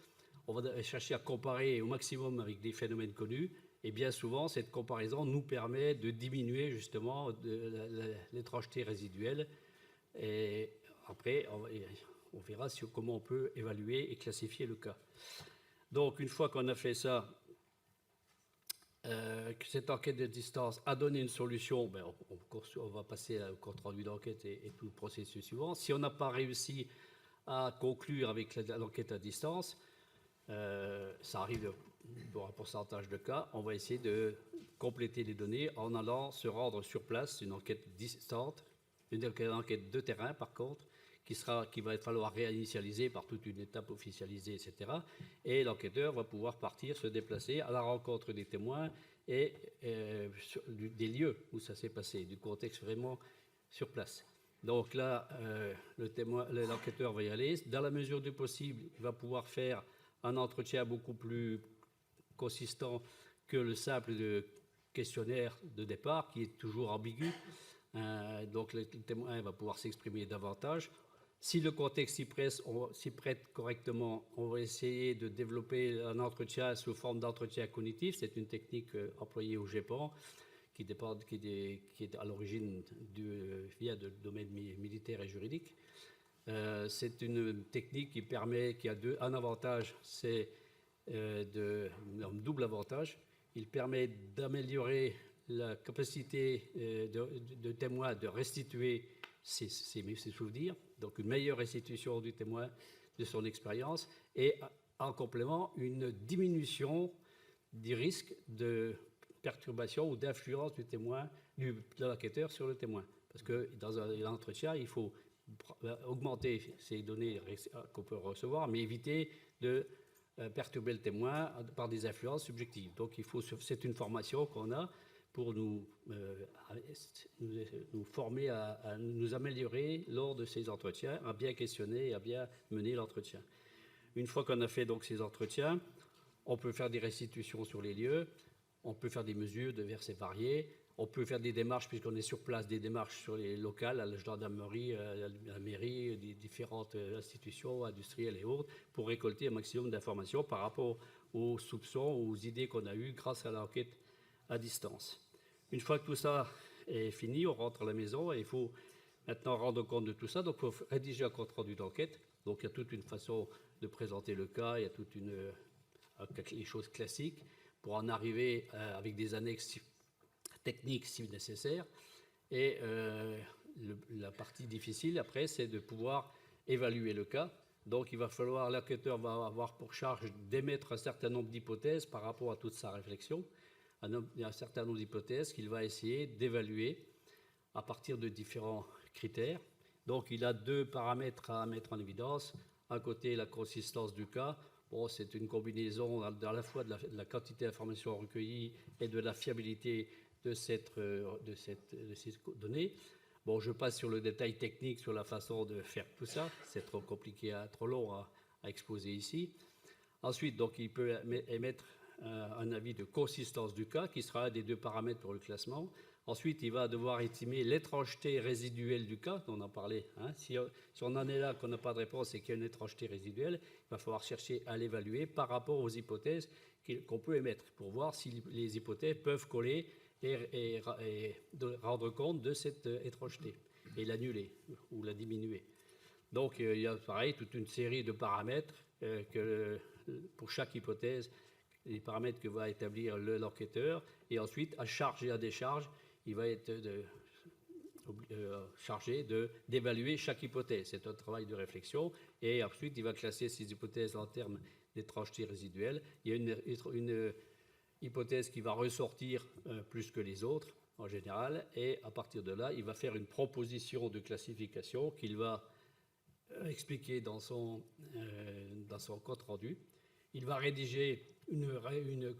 on va chercher à comparer au maximum avec des phénomènes connus. Et bien souvent, cette comparaison nous permet de diminuer justement l'étrangeté résiduelle. Et après, on verra comment on peut évaluer et classifier le cas. Donc, une fois qu'on a fait ça, que cette enquête de distance a donné une solution, ben on va passer au compte-rendu d'enquête et tout le processus suivant. Si on n'a pas réussi à conclure avec l'enquête à distance, ça arrive pour un pourcentage de cas, on va essayer de compléter les données en allant se rendre sur place, une enquête distante, une enquête de terrain par contre, qui va falloir réinitialiser par toute une étape officialisée, etc. Et l'enquêteur va pouvoir partir, se déplacer à la rencontre des témoins et des lieux où ça s'est passé, du contexte vraiment sur place. Donc là, l'enquêteur va y aller. Dans la mesure du possible, il va pouvoir faire un entretien beaucoup plus consistant que le simple questionnaire de départ, qui est toujours ambigu. Donc le témoin va pouvoir s'exprimer davantage. Si le contexte s'y prête correctement, on va essayer de développer un entretien sous forme d'entretien cognitif. C'est une technique employée au GEPAN, qui est à l'origine via le domaine militaire et juridique. C'est une technique qui a un avantage, c'est un double avantage. Il permet d'améliorer la capacité de témoin de restituer ses souvenirs, donc une meilleure restitution du témoin de son expérience, et en complément, une diminution du risque de perturbation ou d'influence du témoin, de l'enquêteur sur le témoin. Parce que dans un entretien, il faut augmenter ces données qu'on peut recevoir, mais éviter de perturber le témoin par des influences subjectives. Donc c'est une formation qu'on a pour nous former à nous améliorer lors de ces entretiens, à bien questionner et à bien mener l'entretien. Une fois qu'on a fait donc ces entretiens, on peut faire des restitutions sur les lieux, on peut faire des mesures diverses et variées, on peut faire des démarches, puisqu'on est sur place, des démarches sur les locales, à la gendarmerie, à la mairie, des différentes institutions industrielles et autres, pour récolter un maximum d'informations par rapport aux soupçons, aux idées qu'on a eues grâce à l'enquête à distance. Une fois que tout ça est fini, on rentre à la maison et il faut maintenant rendre compte de tout ça. Donc, il faut rédiger un compte-rendu d'enquête. Donc, il y a toute une façon de présenter le cas, il y a toute les choses classiques pour en arriver avec des annexes techniques si nécessaire. Et la partie difficile, après, c'est de pouvoir évaluer le cas. Donc, l'enquêteur va avoir pour charge d'émettre un certain nombre d'hypothèses par rapport à toute sa réflexion. Il y a un certain nombre d'hypothèses qu'il va essayer d'évaluer à partir de différents critères. Donc, il a deux paramètres à mettre en évidence. Un côté, la consistance du cas. Bon, c'est une combinaison à la fois de la quantité d'informations recueillies et de la fiabilité de ces données. Bon, je passe sur le détail technique, sur la façon de faire tout ça. C'est trop compliqué, trop long à exposer ici. Ensuite, donc, il peut émettre un avis de consistance du cas, qui sera un des 2 paramètres pour le classement. Ensuite, il va devoir estimer l'étrangeté résiduelle du cas, dont on en parlait. Si on en est là, qu'on n'a pas de réponse et qu'il y a une étrangeté résiduelle, il va falloir chercher à l'évaluer par rapport aux hypothèses qu'on peut émettre, pour voir si les hypothèses peuvent coller et rendre compte de cette étrangeté, et l'annuler ou la diminuer. Donc, il y a pareil toute une série de paramètres pour chaque hypothèse, les paramètres que va établir l'enquêteur, et ensuite, à charge et à décharge, il va être chargé d'évaluer chaque hypothèse. C'est un travail de réflexion, et ensuite, il va classer ces hypothèses en termes d'étrangeté résiduelle. Il y a une hypothèse qui va ressortir plus que les autres, en général, et à partir de là, il va faire une proposition de classification qu'il va expliquer dans son compte rendu. Il va rédiger une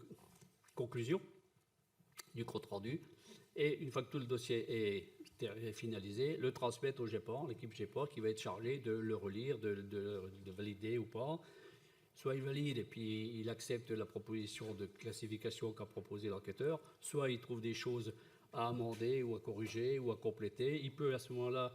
conclusion du compte rendu, et une fois que tout le dossier est finalisé, le transmettre au GEPAN, l'équipe GEPAN, qui va être chargée de le relire, de valider ou pas. Soit il valide et puis il accepte la proposition de classification qu'a proposé l'enquêteur, soit il trouve des choses à amender ou à corriger ou à compléter. Il peut à ce moment-là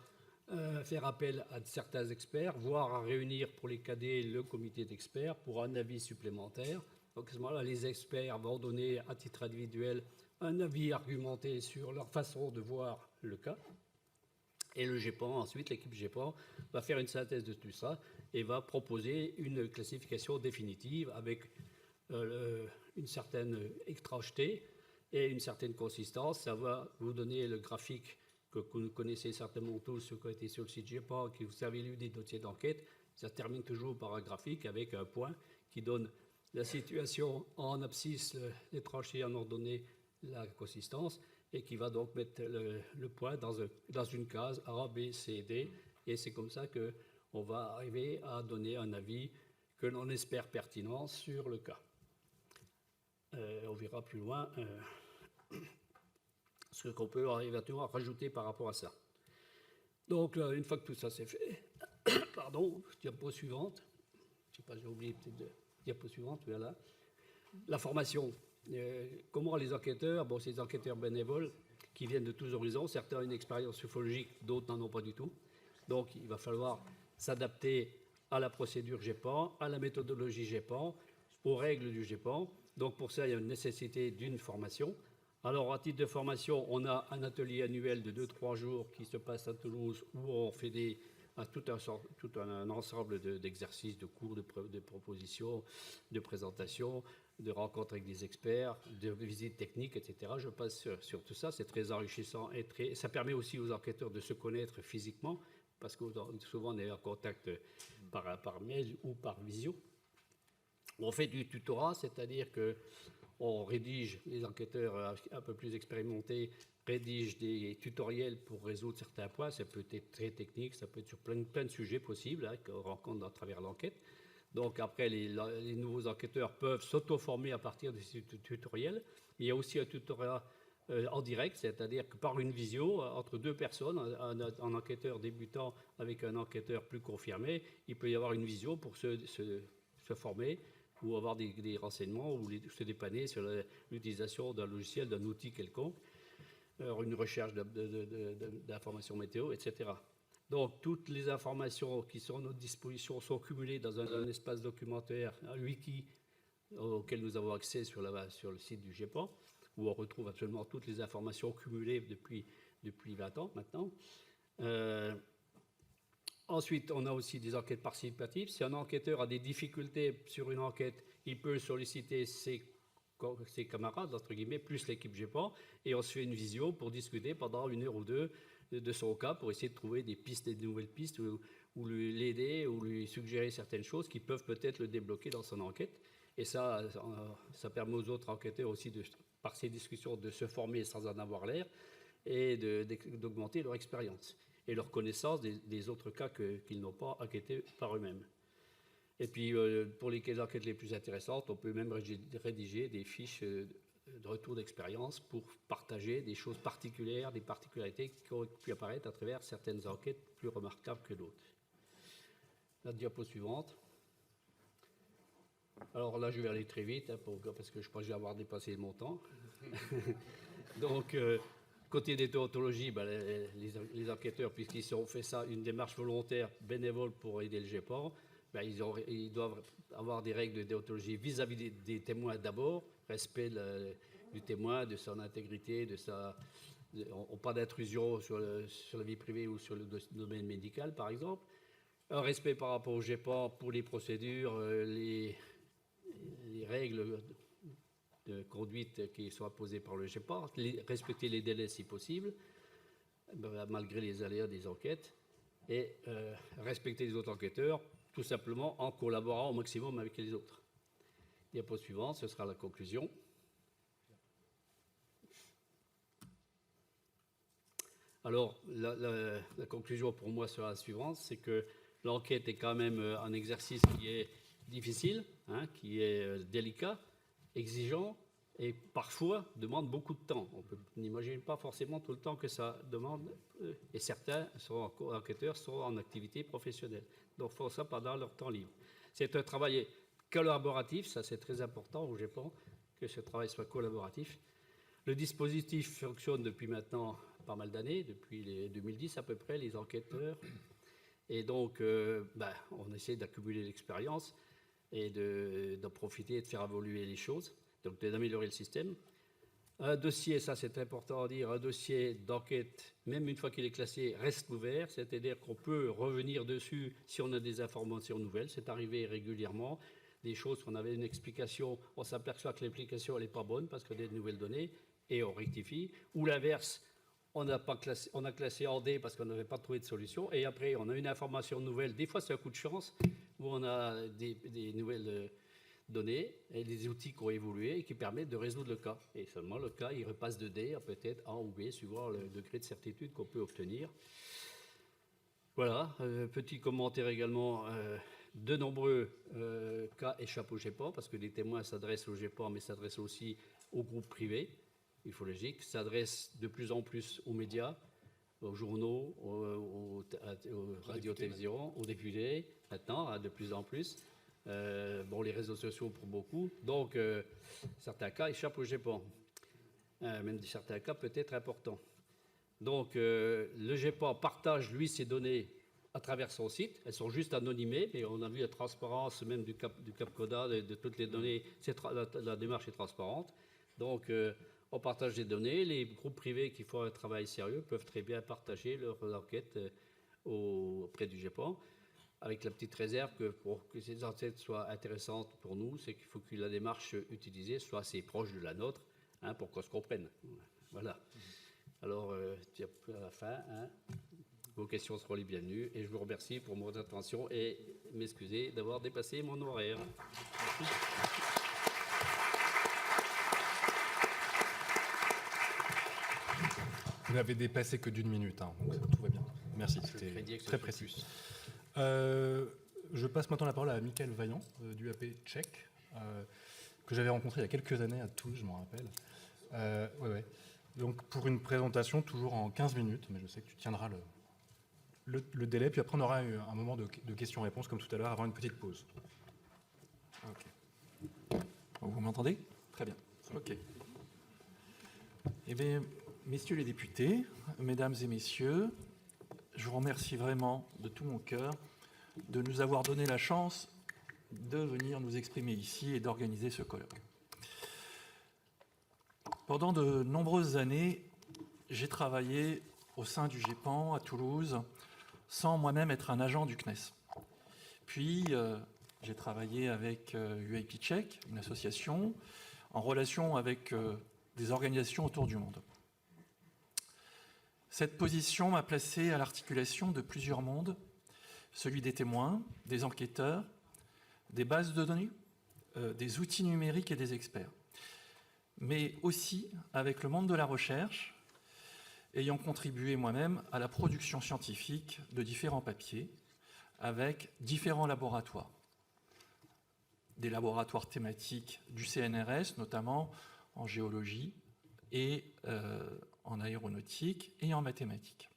faire appel à certains experts, voire à réunir pour les cadets le comité d'experts pour un avis supplémentaire. Donc à ce moment-là, les experts vont donner à titre individuel un avis argumenté sur leur façon de voir le cas. Et le GEPAN, ensuite, l'équipe GEPAN, va faire une synthèse de tout ça et va proposer une classification définitive avec une certaine étrangeté et une certaine consistance. Ça va vous donner le graphique que vous connaissez certainement tous, ceux qui ont été sur le site GEPAN, qui vous avez lu des dossiers d'enquête. Ça termine toujours par un graphique avec un point qui donne la situation en abscisse, l'étrangeté en ordonnée, la consistance, et qui va donc mettre le point dans une case A, B, C, D, et c'est comme ça qu'on va arriver à donner un avis que l'on espère pertinent sur le cas. On verra plus loin ce qu'on peut éventuellement rajouter par rapport à ça. Donc, là, une fois que tout ça c'est fait, pardon, diapo suivante, je ne sais pas, j'ai oublié peut-être de diapo suivante, voilà. La formation. Comment les enquêteurs, bon, c'est des enquêteurs bénévoles qui viennent de tous horizons, certains ont une expérience ufologique, d'autres n'en ont pas du tout. Donc il va falloir s'adapter à la procédure GEPAN, à la méthodologie GEPAN, aux règles du GEPAN. Donc pour ça, il y a une nécessité d'une formation. Alors à titre de formation, on a un atelier annuel de 2-3 jours qui se passe à Toulouse où on fait tout un ensemble d'exercices, de cours, de propositions, de présentations, de rencontres avec des experts, de visites techniques, etc. Je passe sur tout ça, c'est très enrichissant et ça permet aussi aux enquêteurs de se connaître physiquement, parce que souvent on est en contact par mail ou par visio. On fait du tutorat, c'est-à-dire qu'on rédige, les enquêteurs un peu plus expérimentés rédigent des tutoriels pour résoudre certains points. Ça peut être très technique, ça peut être sur plein de sujets possibles qu'on rencontre à travers l'enquête. Donc après, les nouveaux enquêteurs peuvent s'auto-former à partir de ces tutoriels. Il y a aussi un tutorat en direct, c'est-à-dire que par une visio, entre deux personnes, un enquêteur débutant avec un enquêteur plus confirmé, il peut y avoir une visio pour se former ou avoir des renseignements ou se dépanner sur l'utilisation d'un logiciel, d'un outil quelconque, une recherche d'informations météo, etc. Donc, toutes les informations qui sont à notre disposition sont cumulées dans un espace documentaire, un wiki, auquel nous avons accès sur le site du GEPAN, où on retrouve absolument toutes les informations cumulées depuis 20 ans maintenant. Ensuite, on a aussi des enquêtes participatives. Si un enquêteur a des difficultés sur une enquête, il peut solliciter ses camarades, entre guillemets, plus l'équipe GEPAN, et on se fait une visio pour discuter pendant 1 heure ou 2 de son cas pour essayer de trouver des pistes, des nouvelles pistes, ou l'aider, ou lui suggérer certaines choses qui peuvent peut-être le débloquer dans son enquête. Et ça permet aux autres enquêteurs aussi, par ces discussions, de se former sans en avoir l'air et d'augmenter leur expérience et leur connaissance des autres cas qu'ils n'ont pas enquêtés par eux-mêmes. Et puis, pour les enquêtes les plus intéressantes, on peut même rédiger des fiches de retour d'expérience pour partager des choses particulières, des particularités qui ont pu apparaître à travers certaines enquêtes plus remarquables que d'autres. La diapo suivante. Alors là, je vais aller très vite, parce que je pense que je vais avoir dépassé mon temps. Donc, côté des déontologies, ben, les enquêteurs, puisqu'ils ont fait ça, une démarche volontaire, bénévole pour aider le GEPAN, ben, ils doivent avoir des règles de déontologie vis-à-vis des témoins d'abord, respect du témoin, de son intégrité, pas d'intrusion sur la vie privée ou sur le domaine médical, par exemple. Un respect par rapport au GEPAN pour les procédures, les règles de conduite qui sont imposées par le GEPAN, respecter les délais si possible, malgré les aléas des enquêtes, et respecter les autres enquêteurs, tout simplement en collaborant au maximum avec les autres. Diapo suivante, ce sera la conclusion. Alors, la conclusion pour moi sera la suivante, c'est que l'enquête est quand même un exercice qui est difficile, hein, qui est délicat, exigeant et parfois demande beaucoup de temps. On n'imagine pas forcément tout le temps que ça demande, et certains enquêteurs sont en activité professionnelle, donc font ça pendant leur temps libre. C'est un travail collaboratif, ça c'est très important au Japon, que ce travail soit collaboratif. Le dispositif fonctionne depuis maintenant pas mal d'années, depuis les 2010 à peu près, les enquêteurs. Et donc, on essaie d'accumuler l'expérience et d'en profiter et de faire évoluer les choses, donc d'améliorer le système. Un dossier, ça c'est important à dire, un dossier d'enquête, même une fois qu'il est classé, reste ouvert, c'est-à-dire qu'on peut revenir dessus si on a des informations nouvelles. C'est arrivé régulièrement, des choses qu'on avait une explication, on s'aperçoit que l'explication n'est pas bonne parce qu'on a des nouvelles données et on rectifie, ou l'inverse. On a classé en D parce qu'on n'avait pas trouvé de solution. Et après, on a une information nouvelle. Des fois, c'est un coup de chance où on a des nouvelles données et des outils qui ont évolué et qui permettent de résoudre le cas. Et seulement, le cas, il repasse de D à peut-être A ou B, suivant le degré de certitude qu'on peut obtenir. Voilà. Petit commentaire également. De nombreux cas échappent au GEPAN parce que les témoins s'adressent au GEPAN, mais s'adressent aussi aux groupes privés. Ufologique s'adresse de plus en plus aux médias, aux journaux, aux radios-télévisions, aux députés, maintenant, hein, de plus en plus. Les réseaux sociaux pour beaucoup. Donc, certains cas échappent au GEPAN, même certains cas peut-être importants. Donc, le GEPAN partage, lui, ses données à travers son site. Elles sont juste anonymées, mais on a vu la transparence même du CAPCODA, de toutes les données. La démarche est transparente. Donc, on partage des données. Les groupes privés qui font un travail sérieux peuvent très bien partager leurs enquêtes auprès du GEPAN, avec la petite réserve que pour que ces enquêtes soient intéressantes pour nous, c'est qu'il faut que la démarche utilisée soit assez proche de la nôtre, hein, pour qu'on se comprenne. Voilà. Alors, à la fin, hein, vos questions seront les bienvenues et je vous remercie pour votre attention et m'excuser d'avoir dépassé mon horaire. Merci. Vous n'avez dépassé que d'une minute, hein, donc tout va bien. Merci, c'était très précis. Je passe maintenant la parole à Michael Vaillant, du AP tchèque, que j'avais rencontré il y a quelques années à Toulouse, je m'en rappelle. Donc pour une présentation toujours en 15 minutes, mais je sais que tu tiendras le délai, puis après on aura un moment de questions-réponses comme tout à l'heure avant une petite pause. Okay. Vous m'entendez? Très bien. Ok. Eh bien, messieurs les députés, mesdames et messieurs, je vous remercie vraiment de tout mon cœur de nous avoir donné la chance de venir nous exprimer ici et d'organiser ce colloque. Pendant de nombreuses années, j'ai travaillé au sein du GEPAN à Toulouse sans moi-même être un agent du CNES. Puis, j'ai travaillé avec UAP Tchèque, une association, en relation avec des organisations autour du monde. Cette position m'a placé à l'articulation de plusieurs mondes, celui des témoins, des enquêteurs, des bases de données, des outils numériques et des experts, mais aussi avec le monde de la recherche, ayant contribué moi-même à la production scientifique de différents papiers avec différents laboratoires. Des laboratoires thématiques du CNRS, notamment en géologie et en aéronautique et en mathématiques.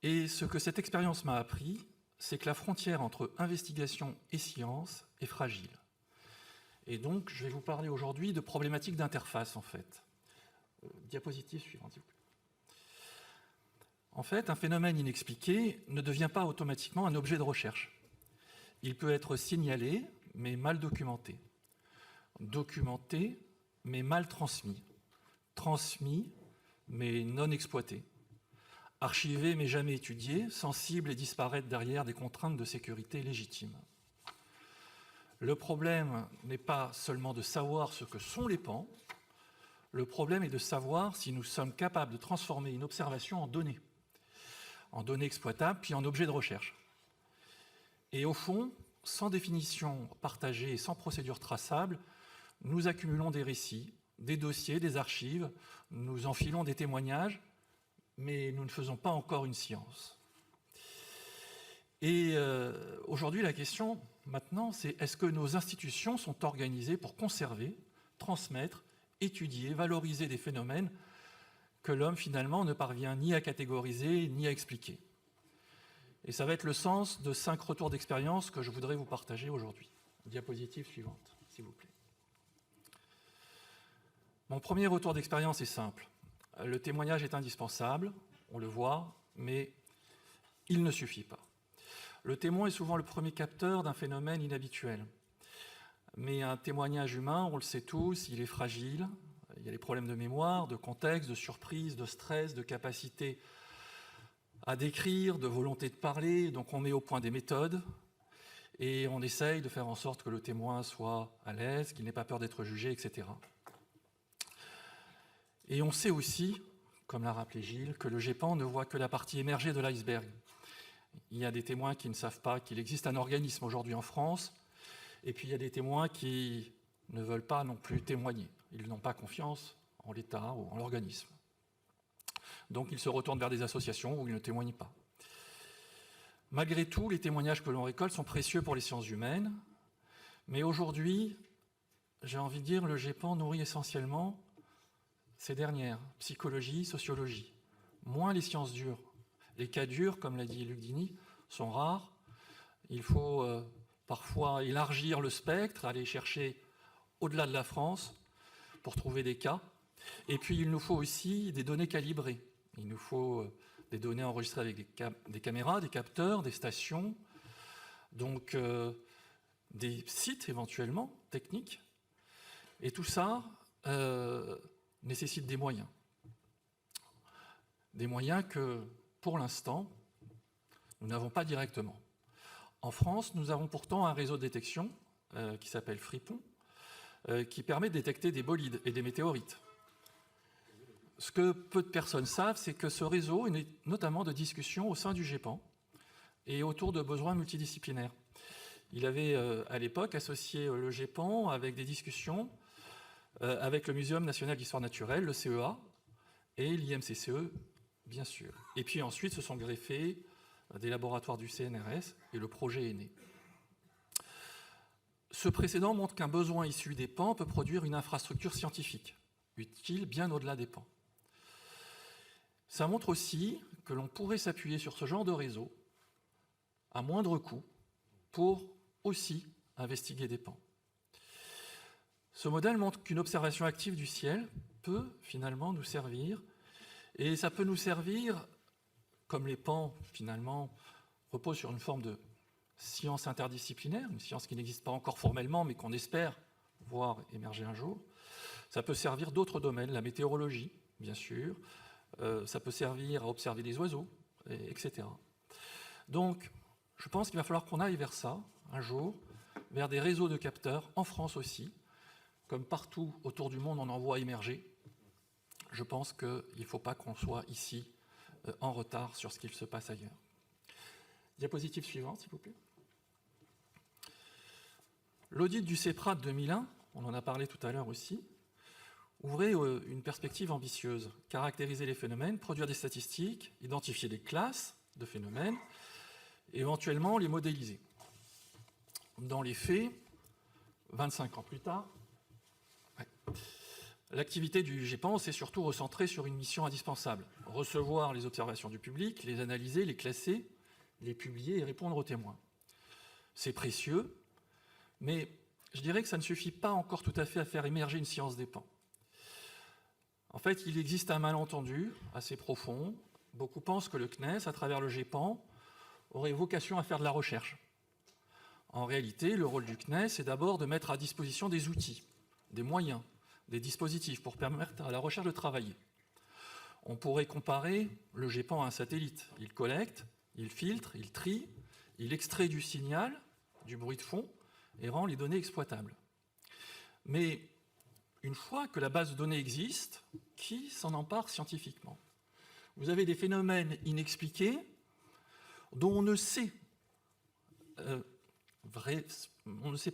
Et ce que cette expérience m'a appris, c'est que la frontière entre investigation et science est fragile. Et donc, je vais vous parler aujourd'hui de problématiques d'interface, en fait. Diapositive suivante, s'il vous plaît. En fait, un phénomène inexpliqué ne devient pas automatiquement un objet de recherche. Il peut être signalé, mais mal documenté. Documenté, mais mal transmis. Transmis, mais non exploité. Archivé, mais jamais étudié, sensible et disparaître derrière des contraintes de sécurité légitimes. Le problème n'est pas seulement de savoir ce que sont les pans, le problème est de savoir si nous sommes capables de transformer une observation en données exploitables, puis en objet de recherche. Et au fond, sans définition partagée et sans procédure traçable, nous accumulons des récits, des dossiers, des archives, nous enfilons des témoignages, mais nous ne faisons pas encore une science. Et aujourd'hui, la question, maintenant, c'est est-ce que nos institutions sont organisées pour conserver, transmettre, étudier, valoriser des phénomènes que l'homme, finalement, ne parvient ni à catégoriser, ni à expliquer. Et ça va être le sens de 5 retours d'expérience que je voudrais vous partager aujourd'hui. Diapositive suivante, s'il vous plaît. Mon premier retour d'expérience est simple. Le témoignage est indispensable, on le voit, mais il ne suffit pas. Le témoin est souvent le premier capteur d'un phénomène inhabituel. Mais un témoignage humain, on le sait tous, il est fragile. Il y a des problèmes de mémoire, de contexte, de surprise, de stress, de capacité à décrire, de volonté de parler. Donc on met au point des méthodes et on essaye de faire en sorte que le témoin soit à l'aise, qu'il n'ait pas peur d'être jugé, etc. Et on sait aussi, comme l'a rappelé Gilles, que le GEPAN ne voit que la partie émergée de l'iceberg. Il y a des témoins qui ne savent pas qu'il existe un organisme aujourd'hui en France, et puis il y a des témoins qui ne veulent pas non plus témoigner. Ils n'ont pas confiance en l'État ou en l'organisme. Donc ils se retournent vers des associations où ils ne témoignent pas. Malgré tout, les témoignages que l'on récolte sont précieux pour les sciences humaines, mais aujourd'hui, j'ai envie de dire, le GEPAN nourrit essentiellement ces dernières, psychologie, sociologie, moins les sciences dures. Les cas durs, comme l'a dit Luc Dini, sont rares. Il faut parfois élargir le spectre, aller chercher au-delà de la France pour trouver des cas. Et puis, il nous faut aussi des données calibrées. Il nous faut des données enregistrées avec des caméras, des capteurs, des stations, donc des sites éventuellement techniques. Et tout ça nécessite des moyens. Des moyens que, pour l'instant, nous n'avons pas directement. En France, nous avons pourtant un réseau de détection qui s'appelle Fripon, qui permet de détecter des bolides et des météorites. Ce que peu de personnes savent, c'est que ce réseau est notamment de discussion au sein du GEPAN et autour de besoins multidisciplinaires. Il avait à l'époque associé le GEPAN avec des discussions avec le Muséum national d'histoire naturelle, le CEA, et l'IMCCE, bien sûr. Et puis ensuite se sont greffés des laboratoires du CNRS et le projet est né. Ce précédent montre qu'un besoin issu des pans peut produire une infrastructure scientifique, utile bien au-delà des pans. Ça montre aussi que l'on pourrait s'appuyer sur ce genre de réseau à moindre coût pour aussi investiguer des pans. Ce modèle montre qu'une observation active du ciel peut finalement nous servir, et ça peut nous servir, comme les pans finalement reposent sur une forme de science interdisciplinaire, une science qui n'existe pas encore formellement, mais qu'on espère voir émerger un jour. Ça peut servir d'autres domaines, la météorologie, bien sûr, ça peut servir à observer des oiseaux, etc. Donc, je pense qu'il va falloir qu'on aille vers ça, un jour, vers des réseaux de capteurs, en France aussi. Comme partout autour du monde, on en voit émerger. Je pense qu'il ne faut pas qu'on soit ici en retard sur ce qu'il se passe ailleurs. Diapositive suivante, s'il vous plaît. L'audit du CEPRA de 2001, on en a parlé tout à l'heure aussi, ouvrait une perspective ambitieuse, caractériser les phénomènes, produire des statistiques, identifier des classes de phénomènes, éventuellement les modéliser. Dans les faits, 25 ans plus tard, l'activité du GEPAN s'est surtout recentrée sur une mission indispensable, recevoir les observations du public, les analyser, les classer les publier et répondre aux témoins. C'est précieux, mais je dirais que ça ne suffit pas encore tout à fait à faire émerger une science des pans. En fait, il existe un malentendu assez profond. Beaucoup pensent que le CNES, à travers le GEPAN, aurait vocation à faire de la recherche. En réalité, le rôle du CNES est d'abord de mettre à disposition des outils, des moyens, des dispositifs pour permettre à la recherche de travailler. On pourrait comparer le GEPAN à un satellite. Il collecte, il filtre, il trie, il extrait du signal, du bruit de fond, et rend les données exploitables. Mais une fois que la base de données existe, qui s'en empare scientifiquement? Vous avez des phénomènes inexpliqués dont on ne sait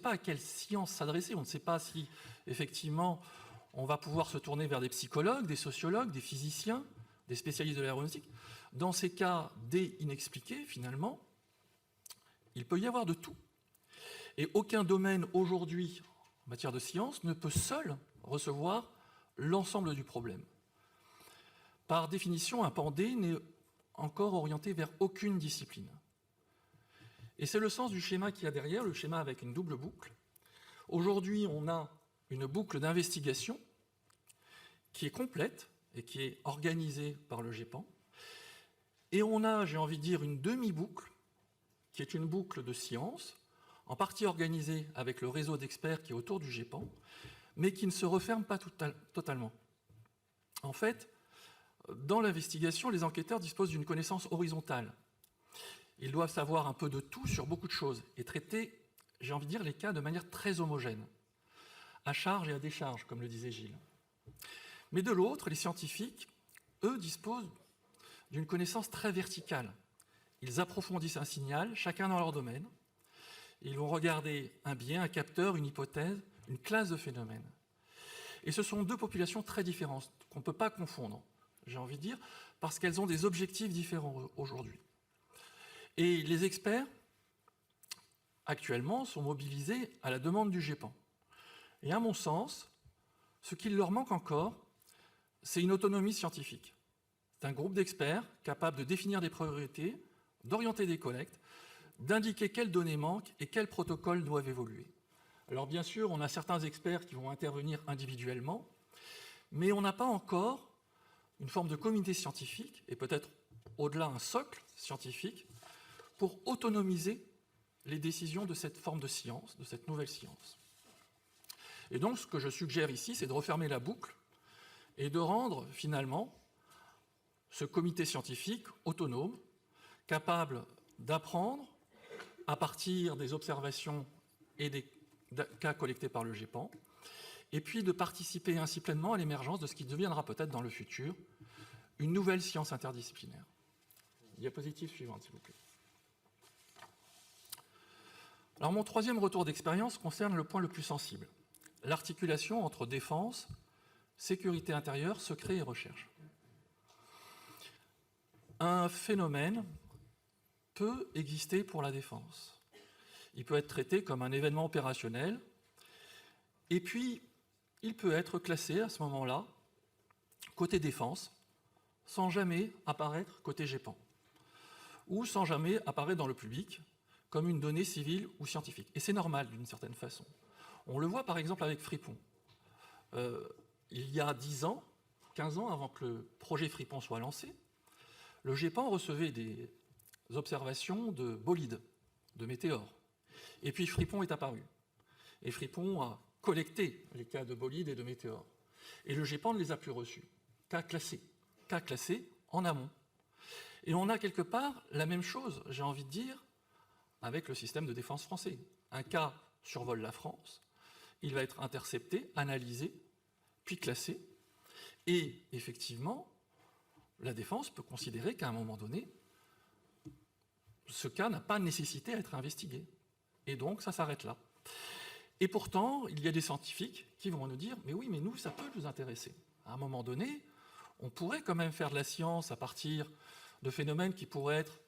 pas à quelle science s'adresser, on ne sait pas si effectivement on va pouvoir se tourner vers des psychologues, des sociologues, des physiciens, des spécialistes de l'aéronautique. Dans ces cas dits inexpliqués, finalement, il peut y avoir de tout. Et aucun domaine aujourd'hui, en matière de science, ne peut seul recevoir l'ensemble du problème. Par définition, un pan D n'est encore orienté vers aucune discipline. Et c'est le sens du schéma qu'il y a derrière, le schéma avec une double boucle. Aujourd'hui, on a une boucle d'investigation qui est complète et qui est organisée par le GEPAN. Et on a, j'ai envie de dire, une demi-boucle qui est une boucle de science, en partie organisée avec le réseau d'experts qui est autour du GEPAN, mais qui ne se referme pas totalement. En fait, dans l'investigation, les enquêteurs disposent d'une connaissance horizontale. Ils doivent savoir un peu de tout sur beaucoup de choses et traiter, j'ai envie de dire, les cas de manière très homogène, à charge et à décharge, comme le disait Gilles. Mais de l'autre, les scientifiques, eux, disposent d'une connaissance très verticale. Ils approfondissent un signal, chacun dans leur domaine. Ils vont regarder un biais, un capteur, une hypothèse, une classe de phénomènes. Et ce sont deux populations très différentes, qu'on ne peut pas confondre, j'ai envie de dire, parce qu'elles ont des objectifs différents aujourd'hui. Et les experts, actuellement, sont mobilisés à la demande du GEPAN. Et à mon sens, ce qu'il leur manque encore, c'est une autonomie scientifique. C'est un groupe d'experts capable de définir des priorités, d'orienter des collectes, d'indiquer quelles données manquent et quels protocoles doivent évoluer. Alors bien sûr, on a certains experts qui vont intervenir individuellement, mais on n'a pas encore une forme de comité scientifique, et peut-être au-delà un socle scientifique, pour autonomiser les décisions de cette forme de science, de cette nouvelle science. Et donc, ce que je suggère ici, c'est de refermer la boucle et de rendre, finalement, ce comité scientifique autonome, capable d'apprendre à partir des observations et des cas collectés par le GEPAN, et puis de participer ainsi pleinement à l'émergence de ce qui deviendra peut-être dans le futur une nouvelle science interdisciplinaire. Diapositive suivante, s'il vous plaît. Alors, mon troisième retour d'expérience concerne le point le plus sensible, l'articulation entre défense, sécurité intérieure, secret et recherche. Un phénomène peut exister pour la défense. Il peut être traité comme un événement opérationnel, et puis il peut être classé à ce moment-là, côté défense, sans jamais apparaître côté GEPAN, ou sans jamais apparaître dans le public comme une donnée civile ou scientifique. Et c'est normal d'une certaine façon. On le voit par exemple avec Fripon. Il y a 10 ans, 15 ans avant que le projet Fripon soit lancé, le GEPAN recevait des observations de bolides, de météores. Et puis Fripon est apparu. Et Fripon a collecté les cas de bolides et de météores. Et le GEPAN ne les a plus reçus. Cas classés en amont. Et on a quelque part la même chose, j'ai envie de dire, avec le système de défense français. Un cas survole la France, il va être intercepté, analysé, puis classé. Et effectivement, la défense peut considérer qu'à un moment donné, ce cas n'a pas nécessité à être investigué. Et donc, ça s'arrête là. Et pourtant, il y a des scientifiques qui vont nous dire « mais oui, mais nous, ça peut nous intéresser. À un moment donné, on pourrait quand même faire de la science à partir de phénomènes qui pourraient être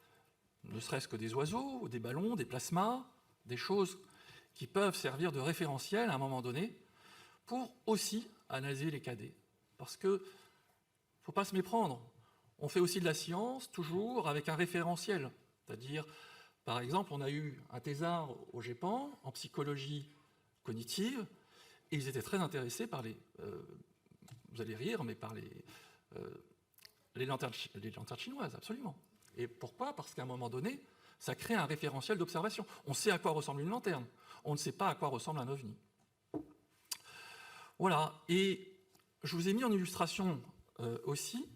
ne serait-ce que des oiseaux, des ballons, des plasmas, des choses qui peuvent servir de référentiel à un moment donné pour aussi analyser les cadets. Parce que, il ne faut pas se méprendre, on fait aussi de la science toujours avec un référentiel C'est-à-dire, par exemple, on a eu un thésard au GEPAN en psychologie cognitive, et ils étaient très intéressés par vous allez rire, mais par les lanternes chinoises, absolument. Et pourquoi? Parce qu'à un moment donné, ça crée un référentiel d'observation. On sait à quoi ressemble une lanterne, on ne sait pas à quoi ressemble un ovni. Voilà, et je vous ai mis en illustration aussi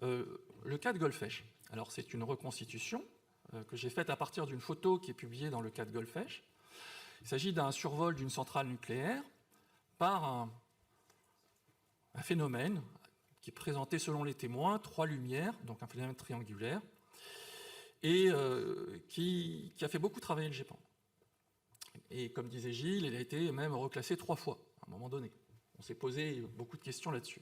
le cas de Golfech. Alors c'est une reconstitution que j'ai faite à partir d'une photo qui est publiée dans le cas de Golfech. Il s'agit d'un survol d'une centrale nucléaire par un phénomène qui présentait selon les témoins 3 lumières, donc un phénomène triangulaire, et qui a fait beaucoup travailler le GEPAN. Et comme disait Gilles, il a été même reclassé 3 fois à un moment donné. On s'est posé beaucoup de questions là-dessus.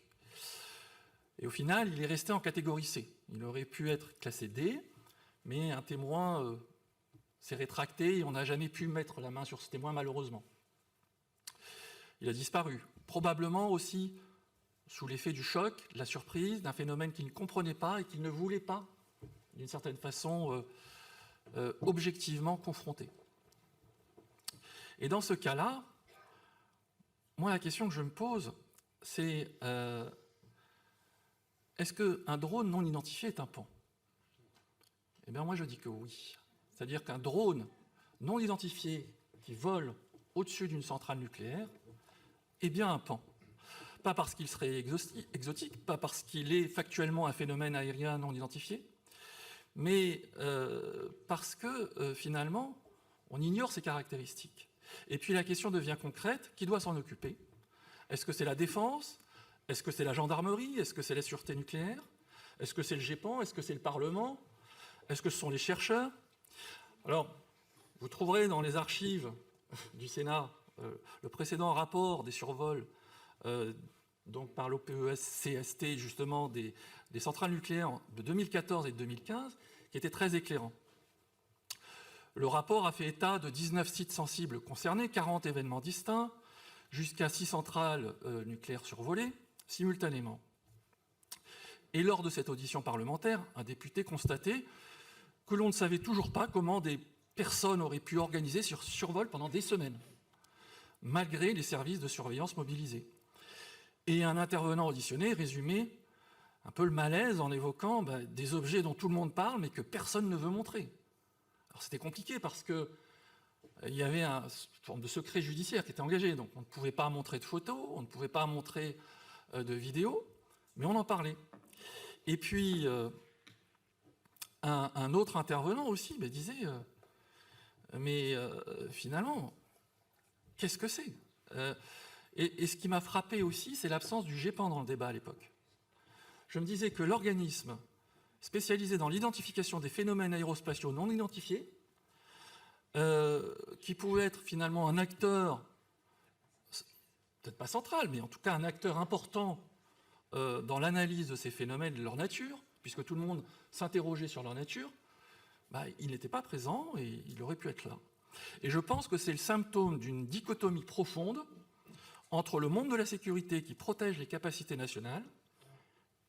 Et au final, il est resté en catégorie C. Il aurait pu être classé D, mais un témoin s'est rétracté et on n'a jamais pu mettre la main sur ce témoin, malheureusement. Il a disparu. Probablement aussi sous l'effet du choc, de la surprise, d'un phénomène qu'il ne comprenait pas et qu'il ne voulait pas, d'une certaine façon, objectivement confronter. Et dans ce cas-là, moi, la question que je me pose, c'est est-ce qu'un drone non identifié est un pan? Eh bien, moi, je dis que oui. C'est-à-dire qu'un drone non identifié qui vole au-dessus d'une centrale nucléaire est bien un pan. Pas parce qu'il serait exotique, pas parce qu'il est factuellement un phénomène aérien non identifié, mais parce que, finalement, on ignore ses caractéristiques. Et puis la question devient concrète, qui doit s'en occuper? Est-ce que c'est la défense? Est-ce que c'est la gendarmerie? Est-ce que c'est la sûreté nucléaire? Est-ce que c'est le GEPAN? Est-ce que c'est le Parlement? Est-ce que ce sont les chercheurs? Alors, vous trouverez dans les archives du Sénat le précédent rapport des survols donc par l'OPES-CST, justement, des centrales nucléaires de 2014 et de 2015, qui était très éclairant. Le rapport a fait état de 19 sites sensibles concernés, 40 événements distincts, jusqu'à 6 centrales nucléaires survolées simultanément. Et lors de cette audition parlementaire, un député constatait que l'on ne savait toujours pas comment des personnes auraient pu organiser ce survol pendant des semaines, malgré les services de surveillance mobilisés. Et un intervenant auditionné résumait un peu le malaise en évoquant des objets dont tout le monde parle, mais que personne ne veut montrer. Alors c'était compliqué parce qu'il y avait une forme de secret judiciaire qui était engagé, donc on ne pouvait pas montrer de photos, on ne pouvait pas montrer de vidéos, mais on en parlait. Et puis, un autre intervenant aussi disait finalement, qu'est-ce que c'est? Et ce qui m'a frappé aussi, c'est l'absence du GEPAN dans le débat à l'époque. Je me disais que l'organisme spécialisé dans l'identification des phénomènes aérospatiaux non identifiés, qui pouvait être finalement un acteur, peut-être pas central, mais en tout cas un acteur important dans l'analyse de ces phénomènes et de leur nature, puisque tout le monde s'interrogeait sur leur nature, il n'était pas présent et il aurait pu être là. Et je pense que c'est le symptôme d'une dichotomie profonde entre le monde de la sécurité qui protège les capacités nationales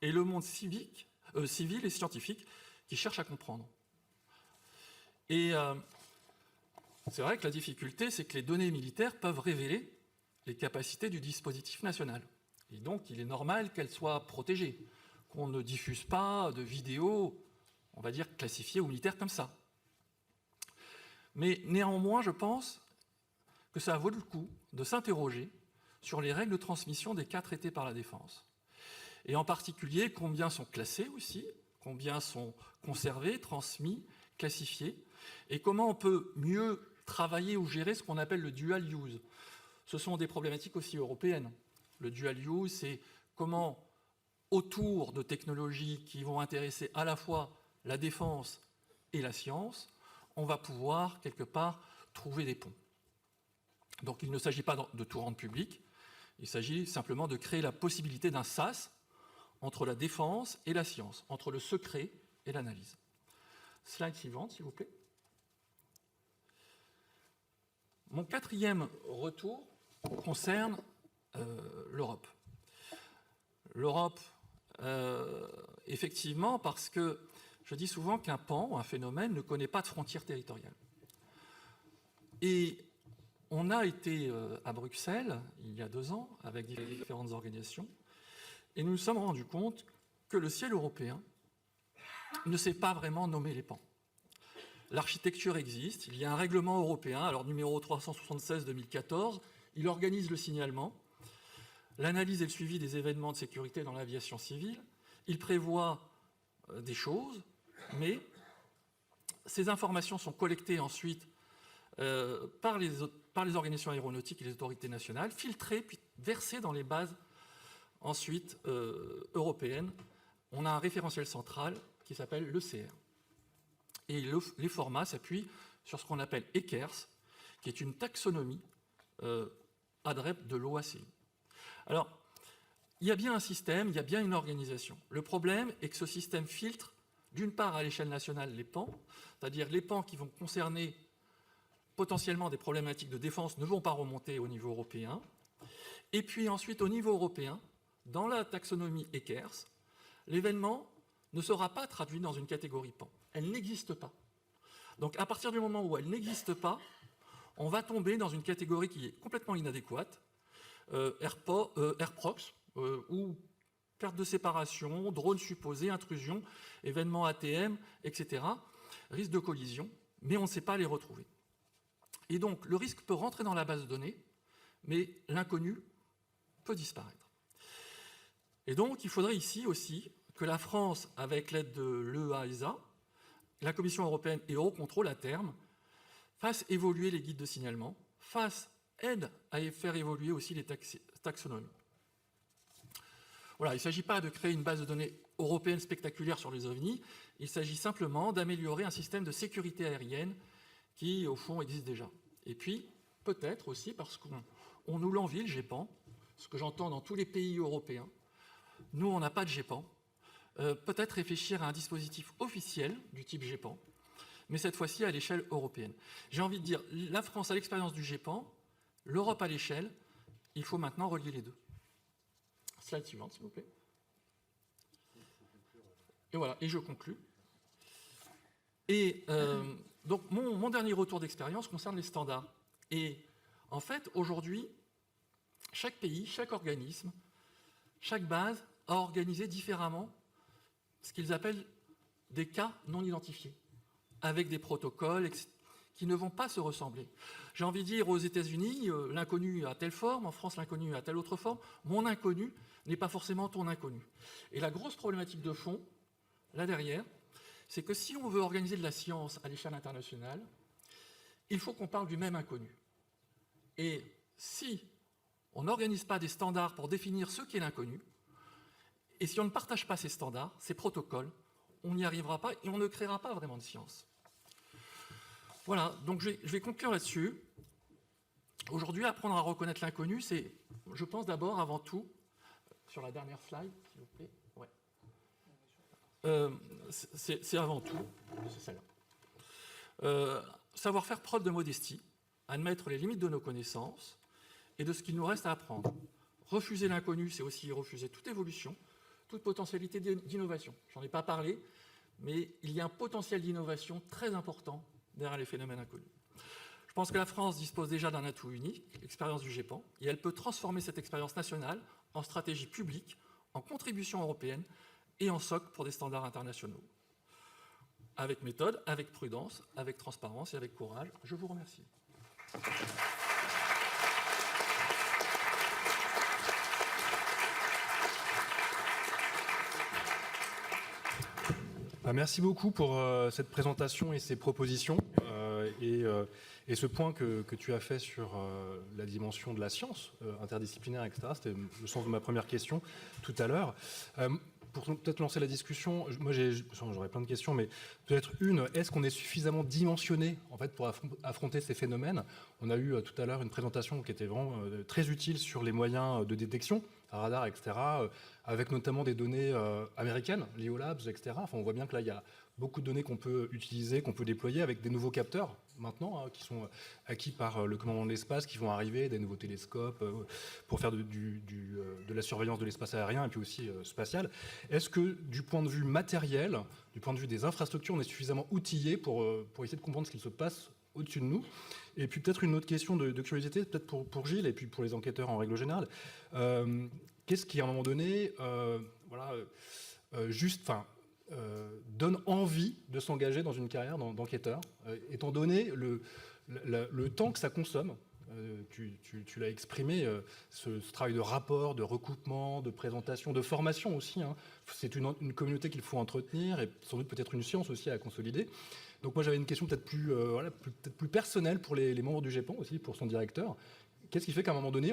et le monde civil et scientifique qui cherche à comprendre. Et c'est vrai que la difficulté, c'est que les données militaires peuvent révéler les capacités du dispositif national. Et donc, il est normal qu'elles soient protégées, qu'on ne diffuse pas de vidéos, on va dire, classifiées ou militaires comme ça. Mais néanmoins, je pense que ça vaut le coup de s'interroger sur les règles de transmission des cas traités par la défense. Et en particulier, combien sont classés aussi, combien sont conservés, transmis, classifiés, et comment on peut mieux travailler ou gérer ce qu'on appelle le dual use. Ce sont des problématiques aussi européennes. Le dual use, c'est comment, autour de technologies qui vont intéresser à la fois la défense et la science, on va pouvoir, quelque part, trouver des ponts. Donc il ne s'agit pas de tout rendre public, il s'agit simplement de créer la possibilité d'un sas entre la défense et la science, entre le secret et l'analyse. Slide suivante, s'il vous plaît. Mon quatrième retour concerne l'Europe. L'Europe, effectivement, parce que Je dis souvent qu'un pan ou un phénomène ne connaît pas de frontières territoriales. Et on a été à Bruxelles il y a 2 ans avec différentes organisations et nous nous sommes rendus compte que le ciel européen ne sait pas vraiment nommer les pans. L'architecture existe, il y a un règlement européen, alors numéro 376-2014, il organise le signalement, l'analyse et le suivi des événements de sécurité dans l'aviation civile, il prévoit des choses, mais ces informations sont collectées ensuite par les organisations aéronautiques et les autorités nationales, filtrées puis versées dans les bases ensuite européennes. On a un référentiel central qui s'appelle l'ECR. Et les formats s'appuient sur ce qu'on appelle ECERS, qui est une taxonomie adrep de l'OACI. Alors, il y a bien un système, il y a bien une organisation. Le problème est que ce système filtre, d'une part à l'échelle nationale, les pans, c'est-à-dire les pans qui vont concerner potentiellement des problématiques de défense ne vont pas remonter au niveau européen. Et puis ensuite, au niveau européen, dans la taxonomie ECERS, l'événement ne sera pas traduit dans une catégorie pan. Elle n'existe pas. Donc à partir du moment où elle n'existe pas, on va tomber dans une catégorie qui est complètement inadéquate, AirProx, ou perte de séparation, drone supposé, intrusion, événements ATM, etc., risque de collision, mais on ne sait pas les retrouver. Et donc le risque peut rentrer dans la base de données, mais l'inconnu peut disparaître. Et donc il faudrait ici aussi que la France, avec l'aide de l'EASA, la Commission européenne et Eurocontrol à terme, fasse évoluer les guides de signalement, aide à faire évoluer aussi les taxonomies. Voilà, il ne s'agit pas de créer une base de données européenne spectaculaire sur les OVNI, il s'agit simplement d'améliorer un système de sécurité aérienne qui, au fond, existe déjà. Et puis, peut-être aussi, parce qu'on nous l'envie, le GEPAN, ce que j'entends dans tous les pays européens, nous, on n'a pas de GEPAN, peut-être réfléchir à un dispositif officiel du type GEPAN, mais cette fois-ci à l'échelle européenne. J'ai envie de dire, la France a l'expérience du GEPAN, l'Europe à l'échelle, il faut maintenant relier les deux. Slide suivante, s'il vous plaît. Et voilà, et je conclus. Et donc, mon dernier retour d'expérience concerne les standards. Et en fait, aujourd'hui, chaque pays, chaque organisme, chaque base a organisé différemment ce qu'ils appellent des cas non identifiés, avec des protocoles qui ne vont pas se ressembler. J'ai envie de dire, aux États-Unis, l'inconnu a telle forme, en France, l'inconnu a telle autre forme. Mon inconnu n'est pas forcément ton inconnu. Et la grosse problématique de fond, là derrière, c'est que si on veut organiser de la science à l'échelle internationale, il faut qu'on parle du même inconnu. Et si on n'organise pas des standards pour définir ce qu'est l'inconnu, et si on ne partage pas ces standards, ces protocoles, on n'y arrivera pas et on ne créera pas vraiment de science. Voilà, donc je vais conclure là-dessus. Aujourd'hui, apprendre à reconnaître l'inconnu, c'est, je pense d'abord, avant tout, sur la dernière slide, s'il vous plaît, ouais. C'est avant tout, c'est celle-là. Savoir faire preuve de modestie, admettre les limites de nos connaissances et de ce qu'il nous reste à apprendre. Refuser l'inconnu, c'est aussi refuser toute évolution, toute potentialité d'innovation. J'en ai pas parlé, mais il y a un potentiel d'innovation très important derrière les phénomènes inconnus. Je pense que la France dispose déjà d'un atout unique, l'expérience du GEPAN, et elle peut transformer cette expérience nationale en stratégie publique, en contribution européenne et en socle pour des standards internationaux. Avec méthode, avec prudence, avec transparence et avec courage. Je vous remercie. Merci beaucoup pour cette présentation et ces propositions et ce point que tu as fait sur la dimension de la science interdisciplinaire, etc. C'était le sens de ma première question tout à l'heure. Pour peut-être lancer la discussion, moi j'aurais plein de questions, mais peut-être une, est-ce qu'on est suffisamment dimensionné en fait, pour affronter ces phénomènes? On a eu tout à l'heure une présentation qui était vraiment très utile sur les moyens de détection, radar, etc., avec notamment des données américaines, l'IOLabs, etc. Enfin, on voit bien que là, il y a beaucoup de données qu'on peut utiliser, qu'on peut déployer avec des nouveaux capteurs maintenant, qui sont acquis par le commandement de l'espace, qui vont arriver, des nouveaux télescopes pour faire de la surveillance de l'espace aérien et puis aussi spatial. Est-ce que du point de vue matériel, du point de vue des infrastructures, on est suffisamment outillé pour essayer de comprendre ce qu'il se passe au-dessus de nous? Et puis peut-être une autre question de curiosité, peut-être pour Gilles et puis pour les enquêteurs en règle générale. Qu'est-ce qui, à un moment donné, donne envie de s'engager dans une carrière d'enquêteur, étant donné le temps que ça consomme? Tu l'as exprimé, ce travail de rapport, de recoupement, de présentation, de formation aussi. Hein. C'est une communauté qu'il faut entretenir et sans doute peut-être une science aussi à consolider. Donc moi j'avais une question peut-être plus personnelle pour les membres du GEPAN aussi, pour son directeur. Qu'est-ce qui fait qu'à un moment donné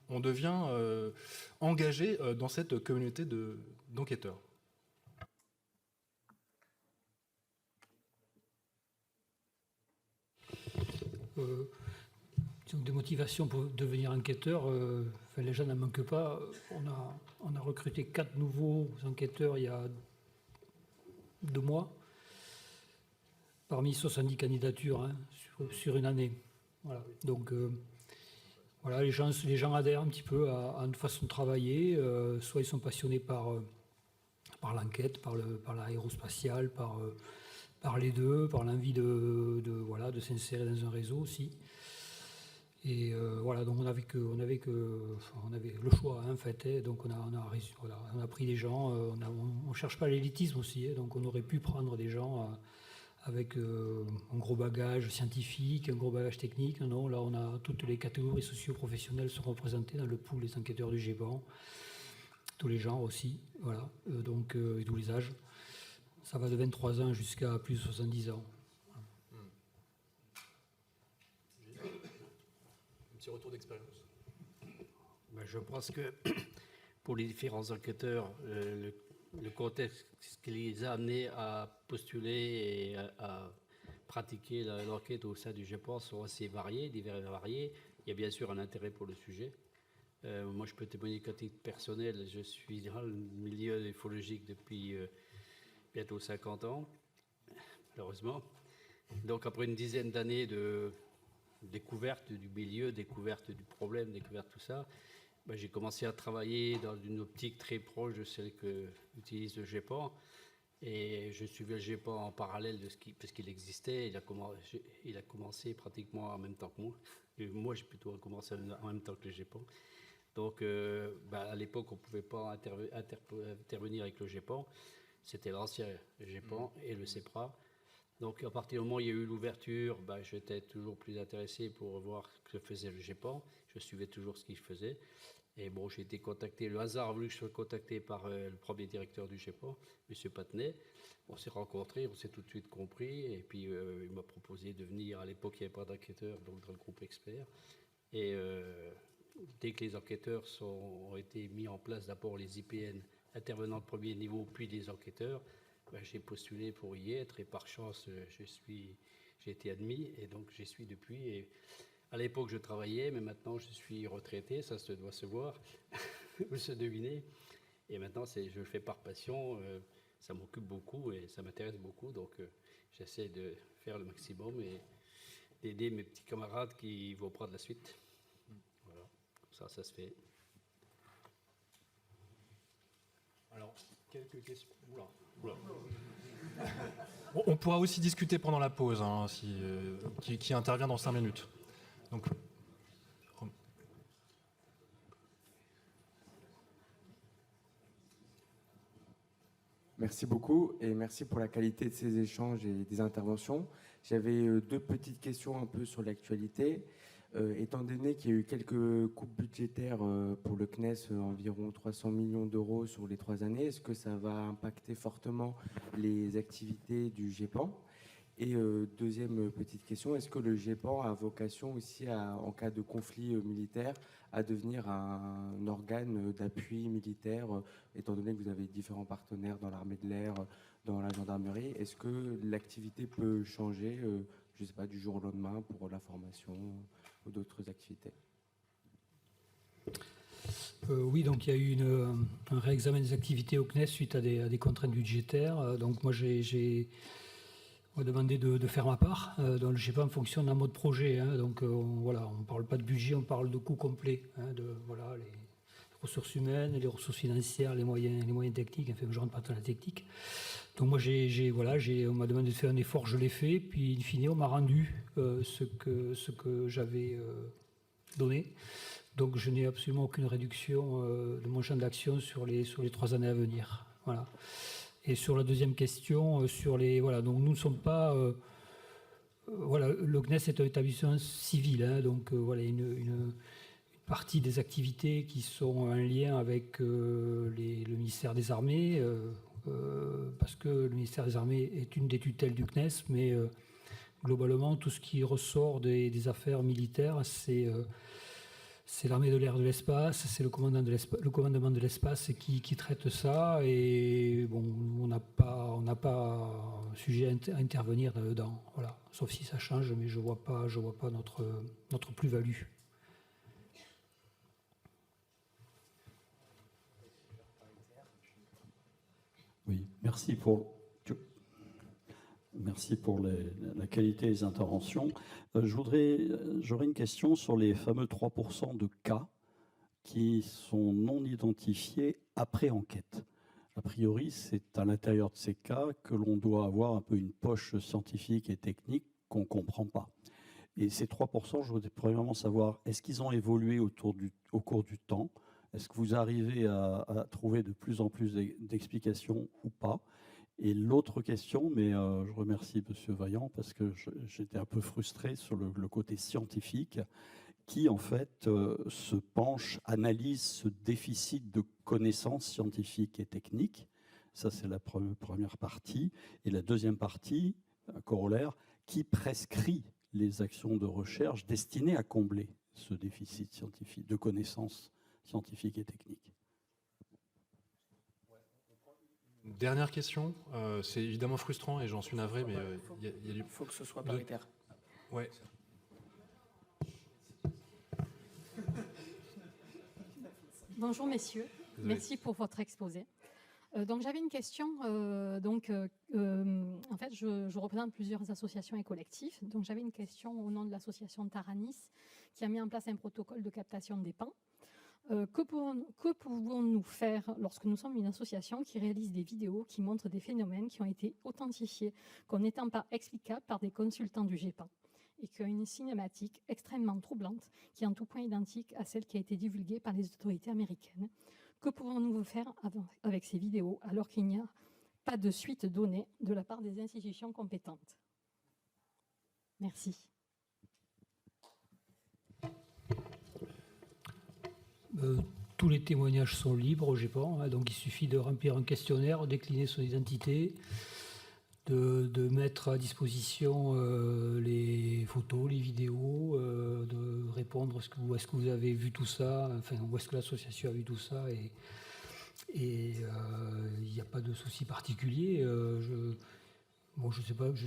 on devient engagé dans cette communauté d'enquêteurs? Des motivations pour devenir enquêteur, les gens n'en manquent pas. On a recruté 4 nouveaux enquêteurs il y a 2 mois, parmi 70 candidatures hein, sur une année. Voilà. Donc voilà, les gens adhèrent un petit peu à une façon de travailler. Soit ils sont passionnés par l'enquête, par l'aérospatiale, par les deux, par l'envie de s'insérer dans un réseau aussi. Et voilà, donc on avait le choix hein, en fait, donc on a pris des gens, on cherche pas l'élitisme aussi, hein, donc on aurait pu prendre des gens avec un gros bagage scientifique, un gros bagage technique. Non, là on a toutes les catégories socio-professionnelles sont représentées dans le pool des enquêteurs du GEPAN, tous les genres aussi, voilà, donc et tous les âges. Ça va de 23 ans jusqu'à plus de 70 ans. Retour d'expérience. Je pense que pour les différents enquêteurs, le contexte qui les a amenés à postuler et à pratiquer l'enquête au sein du GEPAN sont assez variés, divers et variés. Il y a bien sûr un intérêt pour le sujet. Moi, je peux témoigner qu'à titre personnel, je suis dans le milieu ufologique depuis bientôt 50 ans, malheureusement. Donc, après une dizaine d'années de découverte du milieu, découverte du problème, découverte tout ça, j'ai commencé à travailler dans une optique très proche de celle que utilise le GEPAN. Et je suivais le GEPAN en parallèle parce qu'il existait. Il a commencé pratiquement en même temps que moi. Et moi, j'ai plutôt commencé en même temps que le GEPAN. Donc, à l'époque, on ne pouvait pas intervenir avec le GEPAN. C'était l'ancien GEPAN et le CEPRA. Donc, à partir du moment où il y a eu l'ouverture, j'étais toujours plus intéressé pour voir ce que faisait le GEPAN. Je suivais toujours ce qu'il faisait. Et bon, j'ai été contacté, le hasard a voulu que je sois contacté par le premier directeur du GEPAN, M. Pattenet. On s'est rencontrés, on s'est tout de suite compris. Et puis, il m'a proposé de venir. À l'époque, il n'y avait pas d'enquêteurs, donc dans le groupe expert. Et dès que les enquêteurs ont été mis en place, d'abord les IPN intervenant de premier niveau, puis les enquêteurs, j'ai postulé pour y être et par chance, j'ai été admis et donc j'y suis depuis. Et à l'époque, je travaillais, mais maintenant, je suis retraité, ça se doit se voir, ou se deviner. Et maintenant, je le fais par passion, ça m'occupe beaucoup et ça m'intéresse beaucoup, donc j'essaie de faire le maximum et d'aider mes petits camarades qui vont prendre la suite. Voilà, comme ça se fait. Alors, quelques questions. Oula. On pourra aussi discuter pendant la pause, hein, qui intervient dans 5 minutes. Donc, merci beaucoup et merci pour la qualité de ces échanges et des interventions. J'avais 2 petites questions un peu sur l'actualité. Étant donné qu'il y a eu quelques coupes budgétaires pour le CNES, environ 300 millions d'euros sur les 3 années, est-ce que ça va impacter fortement les activités du GEPAN? Et deuxième petite question, est-ce que le GEPAN a vocation aussi, en cas de conflit militaire, à devenir un organe d'appui militaire, étant donné que vous avez différents partenaires dans l'armée de l'air, dans la gendarmerie? Est-ce que l'activité peut changer, je ne sais pas, du jour au lendemain pour la formation ou d'autres activités? Oui, donc il y a eu un réexamen des activités au CNES suite à des contraintes budgétaires. Donc moi, j'ai demandé de faire ma part. Donc le GEPAN fonctionne en mode projet. Donc voilà, on ne parle pas de budget, on parle de coût complet. Voilà, les ressources humaines, les ressources financières, les moyens techniques. Enfin, je ne rentre pas dans la technique. Donc moi, on m'a demandé de faire un effort, je l'ai fait. Puis in fine, on m'a rendu ce que j'avais donné. Donc je n'ai absolument aucune réduction de mon champ d'action sur les 3 années à venir. Voilà. Et sur la deuxième question, donc nous ne sommes pas... le CNES est un établissement civil, donc voilà, une partie des activités qui sont en lien avec le ministère des Armées, parce que le ministère des Armées est une des tutelles du CNES, mais globalement, tout ce qui ressort des affaires militaires, c'est l'armée de l'air de l'espace, c'est le commandement de l'espace qui traite ça. Et bon, on n'a pas sujet à intervenir là-dedans. Voilà. Sauf si ça change, mais je vois pas notre plus-value. Oui, merci pour la qualité des interventions. J'aurais une question sur les fameux 3% de cas qui sont non identifiés après enquête. A priori, c'est à l'intérieur de ces cas que l'on doit avoir un peu une poche scientifique et technique qu'on ne comprend pas. Et ces 3%, je voudrais premièrement savoir, est-ce qu'ils ont évolué au cours du temps? Est-ce que vous arrivez à trouver de plus en plus d'explications ou pas? Et l'autre question, mais je remercie M. Vaillant parce que j'étais un peu frustré sur le côté scientifique qui, en fait, se penche, analyse ce déficit de connaissances scientifiques et techniques. Ça, c'est la première partie. Et la deuxième partie, un corollaire, qui prescrit les actions de recherche destinées à combler ce déficit scientifique, de connaissances scientifiques et techniques. Dernière question, c'est évidemment frustrant et j'en suis navré, mais il faut que ce soit paritaire. Ouais. Bonjour messieurs, merci pour votre exposé. Donc j'avais une question, en fait je représente plusieurs associations et collectifs, donc j'avais une question au nom de l'association Taranis qui a mis en place un protocole de captation des pans. Que pouvons-nous faire lorsque nous sommes une association qui réalise des vidéos qui montrent des phénomènes qui ont été authentifiés comme n'étant pas explicables par des consultants du GEPAN et qui ont une cinématique extrêmement troublante qui est en tout point identique à celle qui a été divulguée par les autorités américaines? Que pouvons-nous faire avec ces vidéos alors qu'il n'y a pas de suite donnée de la part des institutions compétentes? Merci. Tous les témoignages sont libres au GEPAN, donc il suffit de remplir un questionnaire, décliner son identité, de mettre à disposition les photos, les vidéos, de répondre où est-ce que vous avez vu tout ça, enfin où est-ce que l'association a vu tout ça, et il n'y a pas de souci particulier. Je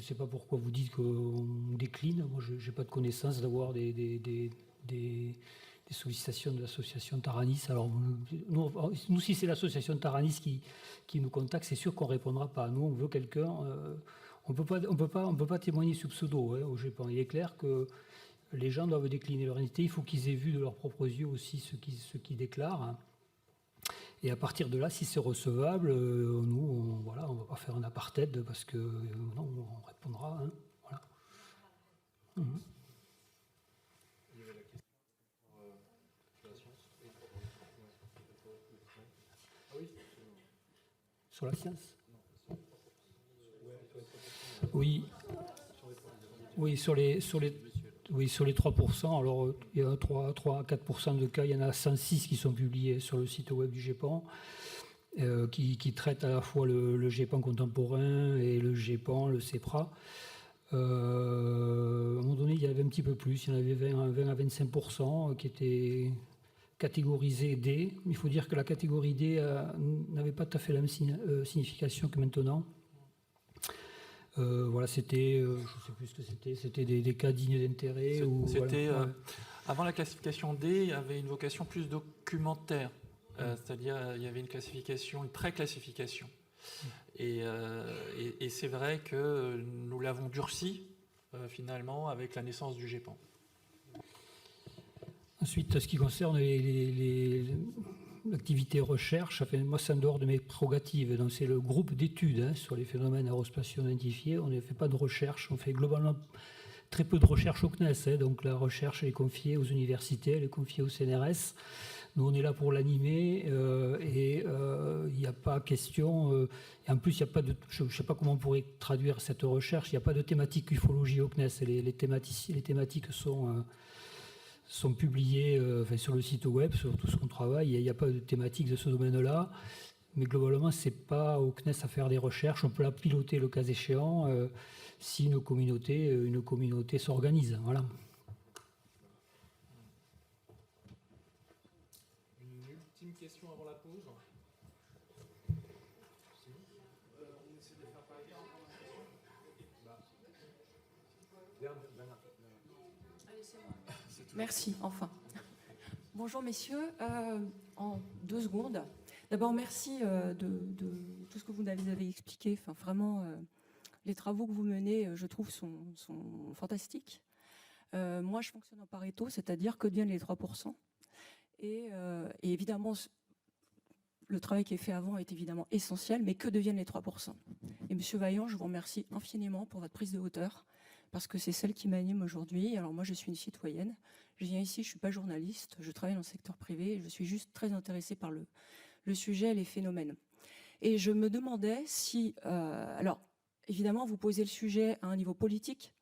sais pas pourquoi vous dites qu'on décline. Moi, je n'ai pas de connaissance d'avoir des sollicitations de l'association Taranis. Alors, nous si c'est l'association Taranis qui nous contacte, c'est sûr qu'on ne répondra pas. Nous, on veut quelqu'un... on peut pas témoigner sous pseudo au GEPAN. Il est clair que les gens doivent décliner leur identité. Il faut qu'ils aient vu de leurs propres yeux aussi ce qu'ils déclarent. Et à partir de là, si c'est recevable, nous, on ne va pas faire un apartheid parce que non, on répondra. Voilà. Sur la science? Oui, sur les 3%, alors il y a 3 à 4% de cas, il y en a 106 qui sont publiés sur le site web du GEPAN, qui traitent à la fois le GEPAN contemporain et le GEPAN, le CEPRA. À un moment donné, il y avait un petit peu plus, il y en avait 20 à 25% qui étaient catégorisés D. Il faut dire que la catégorie D n'avait pas tout à fait la même signification que maintenant. Voilà, c'était, je ne sais plus ce que c'était des cas dignes d'intérêt. C'était, voilà, ouais. avant la classification D, il y avait une vocation plus documentaire, c'est-à-dire il y avait une classification, une pré-classification. Et c'est vrai que nous l'avons durci finalement avec la naissance du GEPAN. Ensuite, ce qui concerne l'activité recherche, enfin, moi, c'est en dehors de mes prérogatives. Donc, c'est le groupe d'études sur les phénomènes aérospatiaux identifiés. On ne fait pas de recherche. On fait globalement très peu de recherche au CNES. Donc, la recherche est confiée aux universités, elle est confiée au CNRS. Nous, on est là pour l'animer et il n'y a pas question. Et en plus, il n'y a pas de. Je ne sais pas comment on pourrait traduire cette recherche. Il n'y a pas de thématique ufologie au CNES. Les thématiques sont publiées sur le site web, sur tout ce qu'on travaille. Il n'y a pas de thématique de ce domaine-là. Mais globalement, ce n'est pas au CNES à faire des recherches. On peut la piloter le cas échéant si une communauté s'organise. Voilà. Une ultime question avant la pause. Merci, enfin. Bonjour messieurs, en 2 secondes. D'abord, merci de tout ce que vous avez expliqué. Enfin, vraiment, les travaux que vous menez, je trouve, sont fantastiques. Moi, je fonctionne en Pareto, c'est-à-dire que deviennent les 3%. Et évidemment, le travail qui est fait avant est évidemment essentiel, mais que deviennent les 3%? Et monsieur Vaillant, je vous remercie infiniment pour votre prise de hauteur, parce que c'est celle qui m'anime aujourd'hui. Alors moi, je suis une citoyenne. Je viens ici, je ne suis pas journaliste, je travaille dans le secteur privé, et je suis juste très intéressée par le sujet et les phénomènes. Et je me demandais si... alors, évidemment, vous posez le sujet à un niveau politique,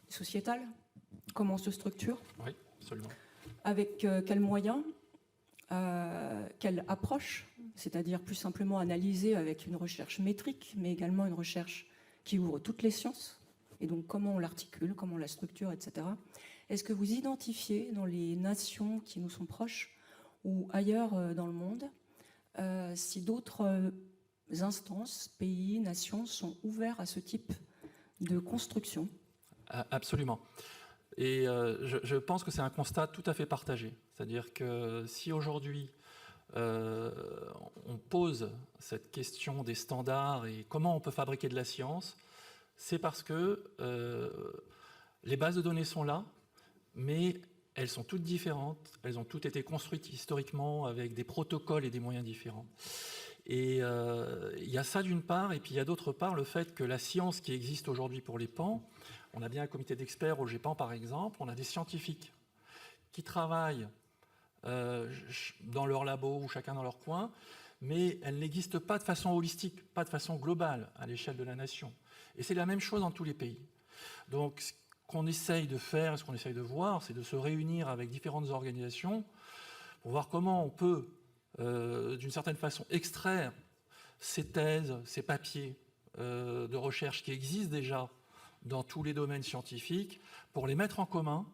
sociétal, comment on se structure, Oui, absolument. avec quels moyens, quelle approche, c'est-à-dire plus simplement analyser avec une recherche métrique, mais également une recherche qui ouvre toutes les sciences, et donc comment on l'articule, comment on la structure, etc. Est-ce que vous identifiez dans les nations qui nous sont proches ou ailleurs dans le monde, si d'autres instances, pays, nations sont ouverts à ce type de construction? Absolument. Et je pense que c'est un constat tout à fait partagé. C'est-à-dire que si aujourd'hui on pose cette question des standards et comment on peut fabriquer de la science, c'est parce que les bases de données sont là, mais elles sont toutes différentes, elles ont toutes été construites historiquement avec des protocoles et des moyens différents. Et il y a ça d'une part, et puis il y a d'autre part le fait que la science qui existe aujourd'hui pour les PAN, on a bien un comité d'experts au GEPAN par exemple, on a des scientifiques qui travaillent dans leur labo ou chacun dans leur coin, mais elles n'existent pas de façon holistique, pas de façon globale à l'échelle de la nation. Et c'est la même chose dans tous les pays. Donc ce qu'on essaye de faire, ce qu'on essaye de voir, c'est de se réunir avec différentes organisations pour voir comment on peut, d'une certaine façon, extraire ces thèses, ces papiers de recherche qui existent déjà dans tous les domaines scientifiques, pour les mettre en commun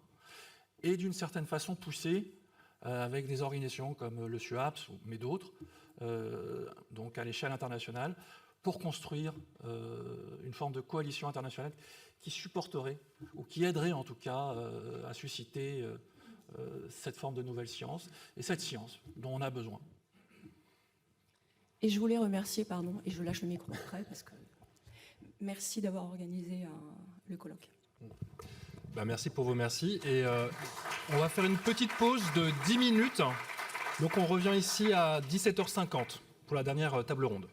et d'une certaine façon pousser avec des organisations comme le SUAPS, mais d'autres, donc à l'échelle internationale, pour construire une forme de coalition internationale qui supporterait, ou qui aiderait en tout cas à susciter cette forme de nouvelle science, et cette science dont on a besoin. Et je voulais remercier, pardon, et je lâche le micro après, parce que merci d'avoir organisé le colloque. Ben, merci pour vos merci. Et on va faire une petite pause de 10 minutes. Donc on revient ici à 17h50 pour la dernière table ronde.